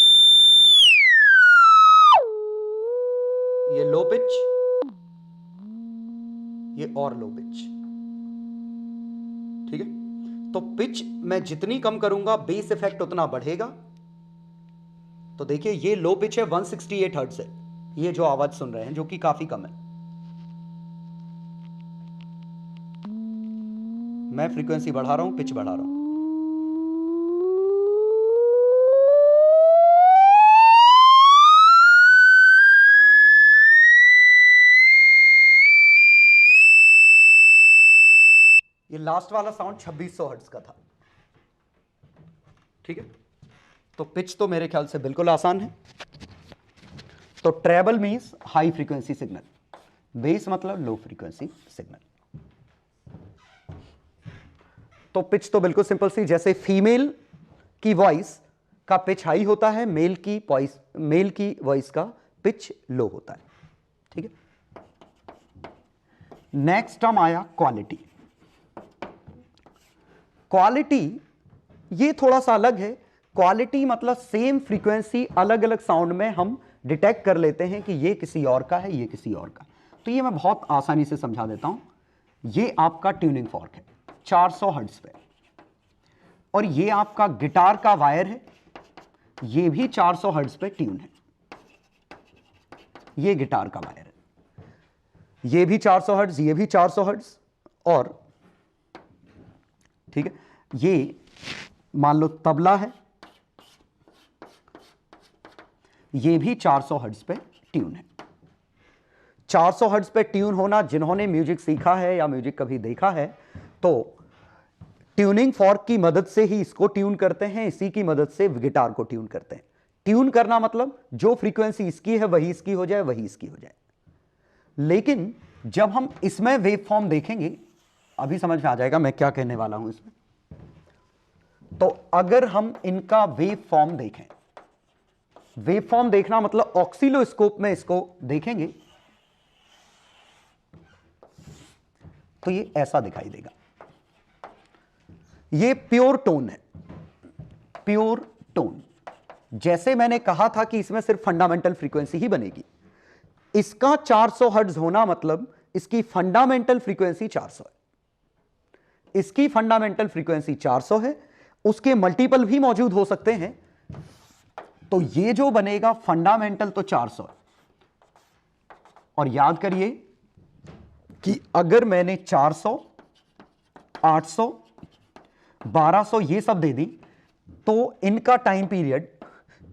ये लो पिच, ये और लो पिच। ठीक है, तो पिच मैं जितनी कम करूंगा बेस इफेक्ट उतना बढ़ेगा। तो देखिए ये लो पिच है, 168 हर्ट्ज है, ये जो आवाज सुन रहे हैं, जो कि काफी कम है। मैं फ्रीक्वेंसी बढ़ा रहा हूं, पिच बढ़ा रहा हूं। ये लास्ट वाला साउंड 2600 हर्ट्ज का था। ठीक है, तो पिच तो मेरे ख्याल से बिल्कुल आसान है। तो treble means high frequency signal, bass मतलब लो फ्रीक्वेंसी सिग्नल। तो पिच तो बिल्कुल सिंपल सी, जैसे फीमेल की वॉइस का पिच हाई होता है, मेल की वॉइस का पिच लो होता है। ठीक है, नेक्स्ट टर्म आया क्वालिटी। क्वालिटी ये थोड़ा सा अलग है। क्वालिटी मतलब सेम फ्रीक्वेंसी अलग अलग साउंड में हम डिटेक्ट कर लेते हैं कि ये किसी और का है, ये किसी और का। तो ये मैं बहुत आसानी से समझा देता हूं। ये आपका ट्यूनिंग फॉर्क है 400 हर्ट्ज पे, और ये आपका गिटार का वायर है, ये भी 400 हर्ट्ज पे ट्यून है। ये गिटार का वायर है, ये भी 400 हर्ट्ज, ये भी 400 हर्ट्ज, और ठीक है, ये मान लो तबला है, ये भी 400 हर्ट्ज पे ट्यून है। 400 हर्ट्ज पे ट्यून होना, जिन्होंने म्यूजिक सीखा है या म्यूजिक कभी देखा है, तो ट्यूनिंग फॉर्क की मदद से ही इसको ट्यून करते हैं, इसी की मदद से गिटार को ट्यून करते हैं। ट्यून करना मतलब जो फ्रीक्वेंसी इसकी है वही इसकी हो जाए, वही इसकी हो जाए। लेकिन जब हम इसमें वेव फॉर्म देखेंगे, अभी समझ में आ जाएगा मैं क्या कहने वाला हूं इसमें। तो अगर हम इनका वेव फॉर्म देखें, वेव फॉर्म देखना मतलब ऑक्सीलोस्कोप में इसको देखेंगे तो ये ऐसा दिखाई देगा। ये प्योर टोन है, प्योर टोन। जैसे मैंने कहा था कि इसमें सिर्फ फंडामेंटल फ्रीक्वेंसी ही बनेगी। इसका 400 हर्ट्ज होना मतलब इसकी फंडामेंटल फ्रीक्वेंसी 400 है। इसकी फंडामेंटल फ्रीक्वेंसी 400 है, उसके मल्टीपल भी मौजूद हो सकते हैं। तो ये जो बनेगा फंडामेंटल तो 400 है। और याद करिए कि अगर मैंने 400, 800, 1200 ये सब दे दी, तो इनका टाइम पीरियड,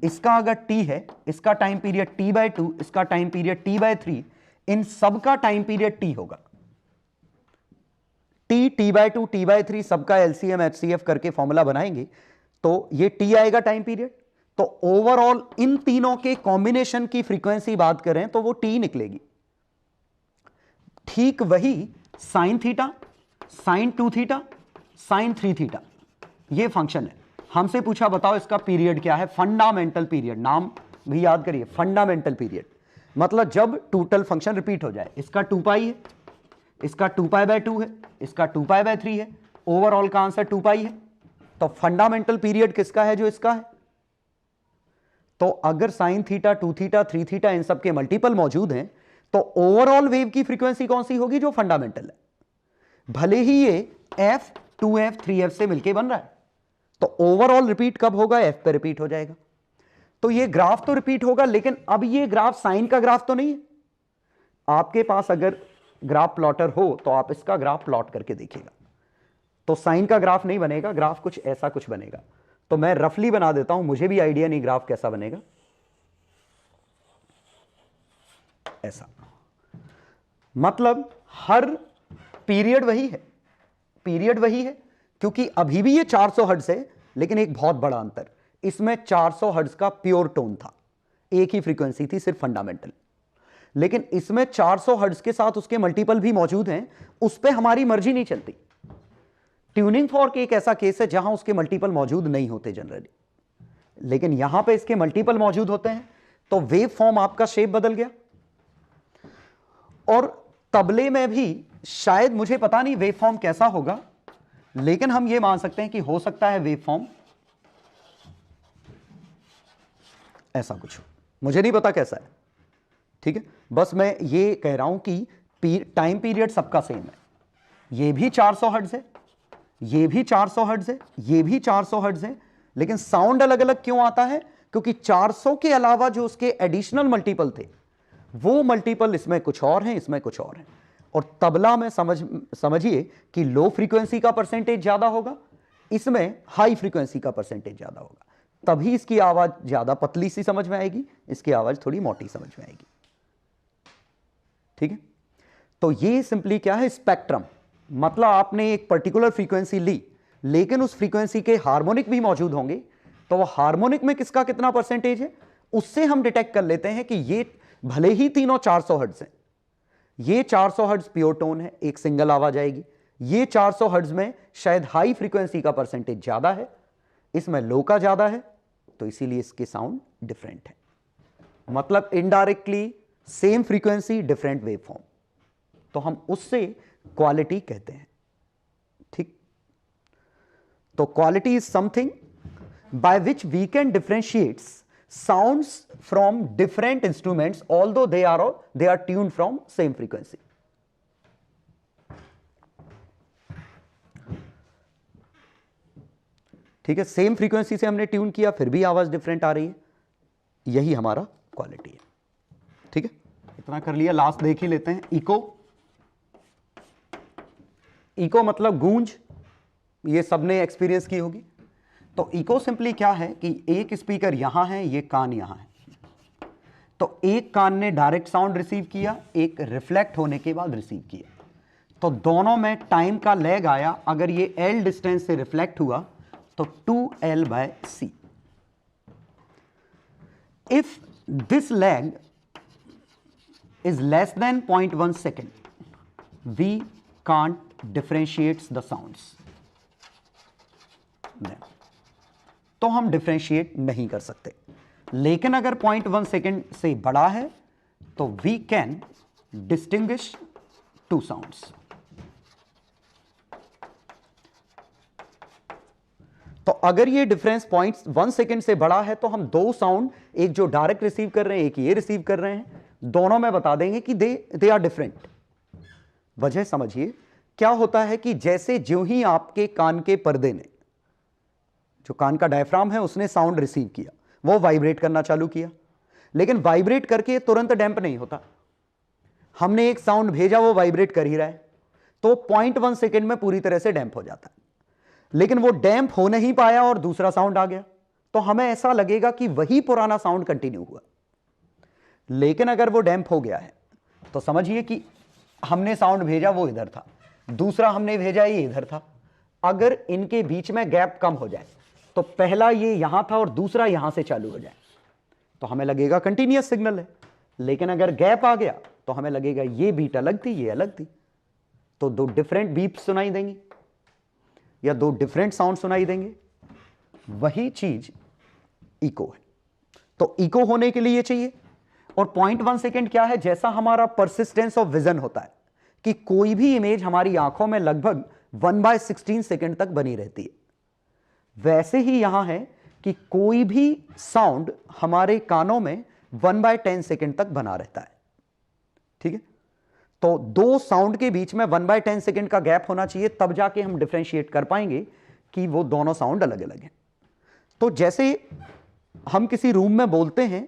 इसका अगर t है, इसका टाइम पीरियड t/2, इसका टाइम पीरियड t/3, इन सब का टाइम पीरियड t होगा। t/2, t/3 सबका LCM HCF करके फॉर्मूला बनाएंगे तो ये t आएगा टाइम पीरियड। तो ओवरऑल इन तीनों के कॉम्बिनेशन की फ्रीक्वेंसी बात करें तो वो t निकलेगी। ठीक वही sine theta, sine 2 theta, sine 3 theta, ये फंक्शन है। हमसे पूछा बताओ इसका पीरियड क्या है, फंडामेंटल पीरियड। नाम भी याद करिए, फंडामेंटल पीरियड मतलब जब टोटल फंक्शन रिपीट हो जाए। इसका 2π है, इसका 2π/2 है, इसका 2π/3 है, ओवरऑल का आंसर 2π है। तो फंडामेंटल पीरियड किसका है, जो इसका है। तो अगर sine theta, 2 theta, 3 theta in सब के मल्टीपल मौजूद हैं, तो ओवरऑल वेव की फ्रीक्वेंसी कौन सी होगी, जो फंडामेंटल है। भले ही ये f, 2f, 3f से मिलके बन रहा है, तो ओवरऑल रिपीट कब होगा, f पे रिपीट हो जाएगा। तो ये ग्राफ तो रिपीट होगा, लेकिन अब ये ग्राफ साइन का ग्राफ तो नहीं है। आपके पास अगर ग्राफ प्लॉटर हो तो आप इसका ग्राफ प्लॉट करके देखिएगा, तो साइन का ग्राफ नहीं बनेगा, ग्राफ कुछ ऐसा कुछ बनेगा। तो मैं रफली बना देता हूं, मुझे भी आइडिया नहीं ग्राफ कैसा बनेगा। ऐसा मतलब हर पीरियड वही है, पीरियड वही है, क्योंकि अभी भी ये 400 हर्ट्ज है, लेकिन एक बहुत बड़ा अंतर, इसमें 400 हर्ट्ज का प्योर टोन था, एक ही फ्रीक्वेंसी थी सिर्फ फंडामेंटल। लेकिन इसमें 400 हर्ट्ज के साथ उसके मल्टीपल भी मौजूद हैं, उस पर हमारी मर्जी नहीं चलती। ट्यूनिंग फॉर्क एक ऐसा केस है जहां उसके मल्टीपल मौजूद नहीं होते जनरली, लेकिन यहां पे इसके मल्टीपल मौजूद होते हैं, तो वेव फॉर्म आपका शेप बदल गया। और तबले में भी शायद, मुझे पता नहीं वेव फॉर्म कैसा होगा, लेकिन हम यह मान सकते हैं कि हो सकता है वेव फॉर्म ऐसा कुछ हो, मुझे नहीं पता कैसा है। ठीक है, बस मैं ये कह रहा हूं कि टाइम पीरियड सबका सेम है। ये भी 400 हर्ट्ज है, ये भी 400 हर्ट्ज है, ये भी 400 हर्ट्ज है, लेकिन साउंड अलग अलग क्यों आता है, क्योंकि 400 के अलावा जो उसके एडिशनल मल्टीपल थे, वो मल्टीपल इसमें कुछ और हैं, इसमें कुछ और हैं। और तबला में समझिए कि लो फ्रीक्वेंसी का परसेंटेज ज्यादा होगा, इसमें हाई फ्रीक्वेंसी का परसेंटेज ज्यादा होगा, तभी इसकी आवाज ज्यादा पतली सी समझ में आएगी, इसकी आवाज थोड़ी मोटी समझ में आएगी। ठीक है, तो ये सिंपली क्या है, स्पेक्ट्रम। मतलब आपने एक पर्टिकुलर फ्रीक्वेंसी ली, लेकिन उस फ्रीक्वेंसी के हार्मोनिक भी मौजूद होंगे, तो वो हार्मोनिक में किसका कितना परसेंटेज है, उससे हम डिटेक्ट कर लेते हैं कि ये भले ही तीनों 400 हर्ट्ज हैं, ये 400 हर्ट्ज प्योर टोन है, एक सिंगल आवाज आएगी, ये 400 हर्ट्ज में शायद हाई फ्रीक्वेंसी का परसेंटेज ज्यादा है, इसमें लो का ज्यादा है, तो इसीलिए इसके साउंड डिफरेंट है। मतलब indirectly same frequency different wave form, तो हम उससे क्वालिटी कहते हैं। ठीक, तो quality is something by which we can differentiate sounds from different instruments although they are tuned from same frequency. ठीक है, सेम फ्रीक्वेंसी से हमने ट्यून किया फिर भी आवाज डिफरेंट आ रही है, यही हमारा क्वालिटी है। ठीक है, इतना कर लिया, लास्ट देख ही लेते हैं। इको, इको मतलब गूंज, ये सबने एक्सपीरियंस की होगी। तो इको सिंपली क्या है कि एक स्पीकर यहां है, ये कान यहां है, तो एक कान ने डायरेक्ट साउंड रिसीव किया, एक रिफ्लेक्ट होने के बाद रिसीव किया, तो दोनों में टाइम का लैग आया। अगर ये L डिस्टेंस से रिफ्लेक्ट हुआ तो 2L/C। If this lag is less than 0.1 second, we can't differentiate the sounds. तो हम डिफरेंशिएट नहीं कर सकते। लेकिन अगर 0.1 सेकेंड से बड़ा है तो we can distinguish two sounds. तो अगर ये डिफरेंस 0.1 सेकेंड से बड़ा है तो हम दो साउंड, एक जो डायरेक्ट रिसीव कर रहे हैं, एक ये रिसीव कर रहे हैं, दोनों में बता देंगे कि दे आर डिफरेंट। वजह समझिए, क्या होता है कि जैसे ज्यों ही आपके कान के पर्दे ने, जो कान का डायफ्राम है, उसने साउंड रिसीव किया, वो वाइब्रेट करना चालू किया, लेकिन वाइब्रेट करके तुरंत डैंप नहीं होता। हमने एक साउंड भेजा, वो वाइब्रेट कर ही रहा है, तो 0.1 सेकेंड में पूरी तरह से डैंप हो जाता है। लेकिन वो डैंप हो नहीं पाया और दूसरा साउंड आ गया, तो हमें ऐसा लगेगा कि वही पुराना साउंड कंटिन्यू हुआ। लेकिन अगर वो डैंप हो गया है तो समझिए कि हमने साउंड भेजा वो इधर था, दूसरा हमने भेजा ये इधर था। अगर इनके बीच में गैप कम हो जाए, तो पहला ये यहां था और दूसरा यहां से चालू हो जाए, तो हमें लगेगा कंटिन्यूअस सिग्नल है। लेकिन अगर गैप आ गया तो हमें लगेगा ये बीट अलग थी, ये अलग थी, तो दो डिफरेंट बीट सुनाई देंगी या दो डिफरेंट साउंड सुनाई देंगे। वही चीज इको है। तो इको होने के लिए ये चाहिए। और 0.1 सेकेंड क्या है, जैसा हमारा परसिस्टेंस ऑफ विजन होता है कि कोई भी इमेज हमारी आंखों में लगभग 1/16 सेकेंड तक बनी रहती है, वैसे ही यहां है कि कोई भी साउंड हमारे कानों में 1/10 सेकेंड तक बना रहता है। ठीक है, तो दो साउंड के बीच में 1/10 सेकेंड का गैप होना चाहिए, तब जाके हम डिफरेंशिएट कर पाएंगे कि वो दोनों साउंड अलग अलग हैं। तो जैसे हम किसी रूम में बोलते हैं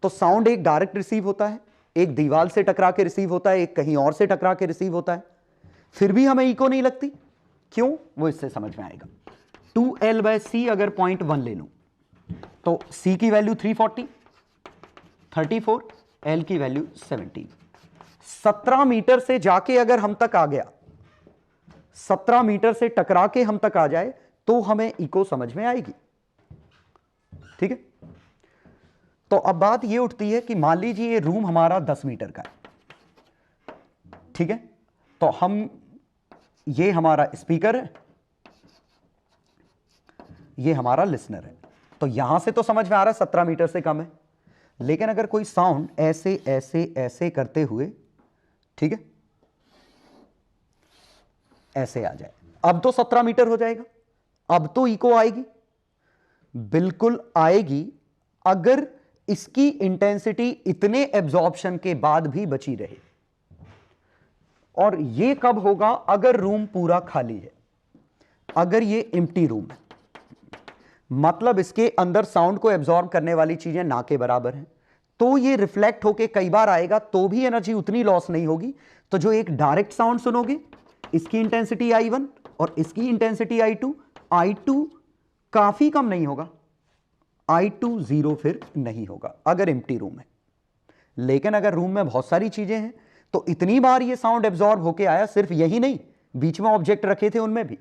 तो साउंड एक डायरेक्ट रिसीव होता है, एक दीवार से टकरा के रिसीव होता है, एक कहीं और से टकरा के रिसीव होता है, फिर भी हमें इको नहीं लगती। क्यों, वो इससे समझ में आएगा। 2L/C अगर 0.1 ले लूं तो C की वैल्यू 340, 34, L की वैल्यू 17, 17 मीटर से जाके अगर हम तक आ गया, 17 मीटर से टकरा के हम तक आ जाए तो हमें इको समझ में आएगी। ठीक है, तो अब बात ये उठती है कि मान लीजिए ये रूम हमारा 10 मीटर का है। ठीक है, तो हम, ये हमारा स्पीकर है, ये हमारा लिसनर है, तो यहां से तो समझ में आ रहा है 17 मीटर से कम है। लेकिन अगर कोई साउंड ऐसे ऐसे ऐसे करते हुए, ठीक है, ऐसे आ जाए, अब तो 17 मीटर हो जाएगा, अब तो इको आएगी, बिल्कुल आएगी, अगर इसकी इंटेंसिटी इतने एब्जॉर्प्शन के बाद भी बची रहे। और ये कब होगा, अगर रूम पूरा खाली है, अगर ये एम्प्टी रूम है, मतलब इसके अंदर साउंड को एब्जॉर्ब करने वाली चीजें ना के बराबर हैं, तो ये रिफ्लेक्ट होके कई बार आएगा, तो भी एनर्जी उतनी लॉस नहीं होगी। तो जो एक डायरेक्ट साउंड सुनोगे, इसकी इंटेंसिटी I1 और इसकी इंटेंसिटी I2, I2 काफी कम नहीं होगा, I2 0 फिर नहीं होगा अगर एम्प्टी रूम है। लेकिन अगर रूम में बहुत सारी चीजें हैं तो इतनी बार ये साउंड एब्जॉर्ब होके आया, सिर्फ यही नहीं, बीच में ऑब्जेक्ट रखे थे उनमें भी,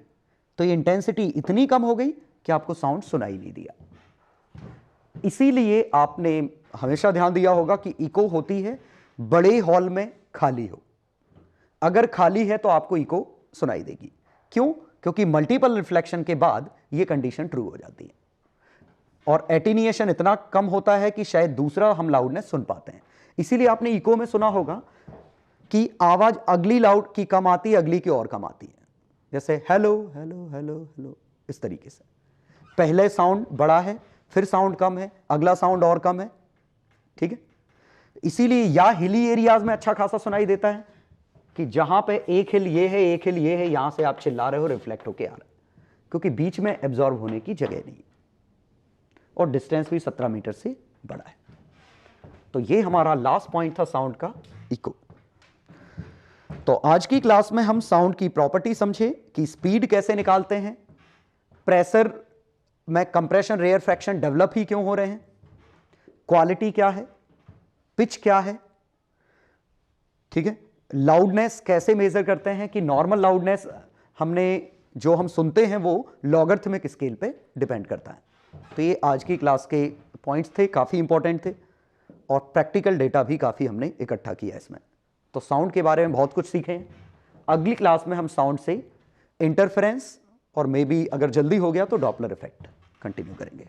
तो ये इंटेंसिटी इतनी कम हो गई कि आपको साउंड सुनाई नहीं दिया। इसीलिए आपने हमेशा ध्यान दिया होगा कि इको होती है बड़े हॉल में खाली हो, अगर खाली है तो आपको इको सुनाई देगी। क्यों? क्योंकि मल्टीपल रिफ्लेक्शन के बाद ये कंडीशन ट्रू हो जाती है और एटीनिएशन इतना कम होता है कि शायद दूसरा हम लाउडनेस सुन पाते हैं। इसीलिए आपने इको में सुना होगा कि आवाज अगली लाउड की कम आती है, अगली की और कम आती है, जैसे हेलो हेलो हेलो हेलो, इस तरीके से। पहले साउंड बड़ा है, फिर साउंड कम है, अगला साउंड और कम है, ठीक है। इसीलिए या हिली एरियाज में अच्छा खासा सुनाई देता है कि जहां पे एक हिल ये है, एक हिल ये है, यहां से आप चिल्ला रहे हो, रिफ्लेक्ट होके आ रहा है, क्योंकि बीच में एब्जॉर्ब होने की जगह नहीं और डिस्टेंस भी 17 मीटर से बड़ा है। तो ये हमारा लास्ट पॉइंट था साउंड का, इको। तो आज की क्लास में हम साउंड की प्रॉपर्टी समझे कि स्पीड कैसे निकालते हैं, प्रेशर में कंप्रेशन रेयर फ्रैक्शन डेवलप ही क्यों हो रहे हैं, क्वालिटी क्या है, पिच क्या है, ठीक है। लाउडनेस कैसे मेजर करते हैं कि नॉर्मल लाउडनेस हमने जो हम सुनते हैं वो लॉगरिथमिक स्केल पे डिपेंड करता है। तो ये आज की क्लास के पॉइंट्स थे, काफ़ी इंपॉर्टेंट थे और प्रैक्टिकल डेटा भी काफ़ी हमने इकट्ठा किया इसमें। तो साउंड के बारे में बहुत कुछ सीखें। अगली क्लास में हम साउंड से इंटरफेरेंस और मे बी अगर जल्दी हो गया तो डॉपलर इफेक्ट कंटिन्यू करेंगे।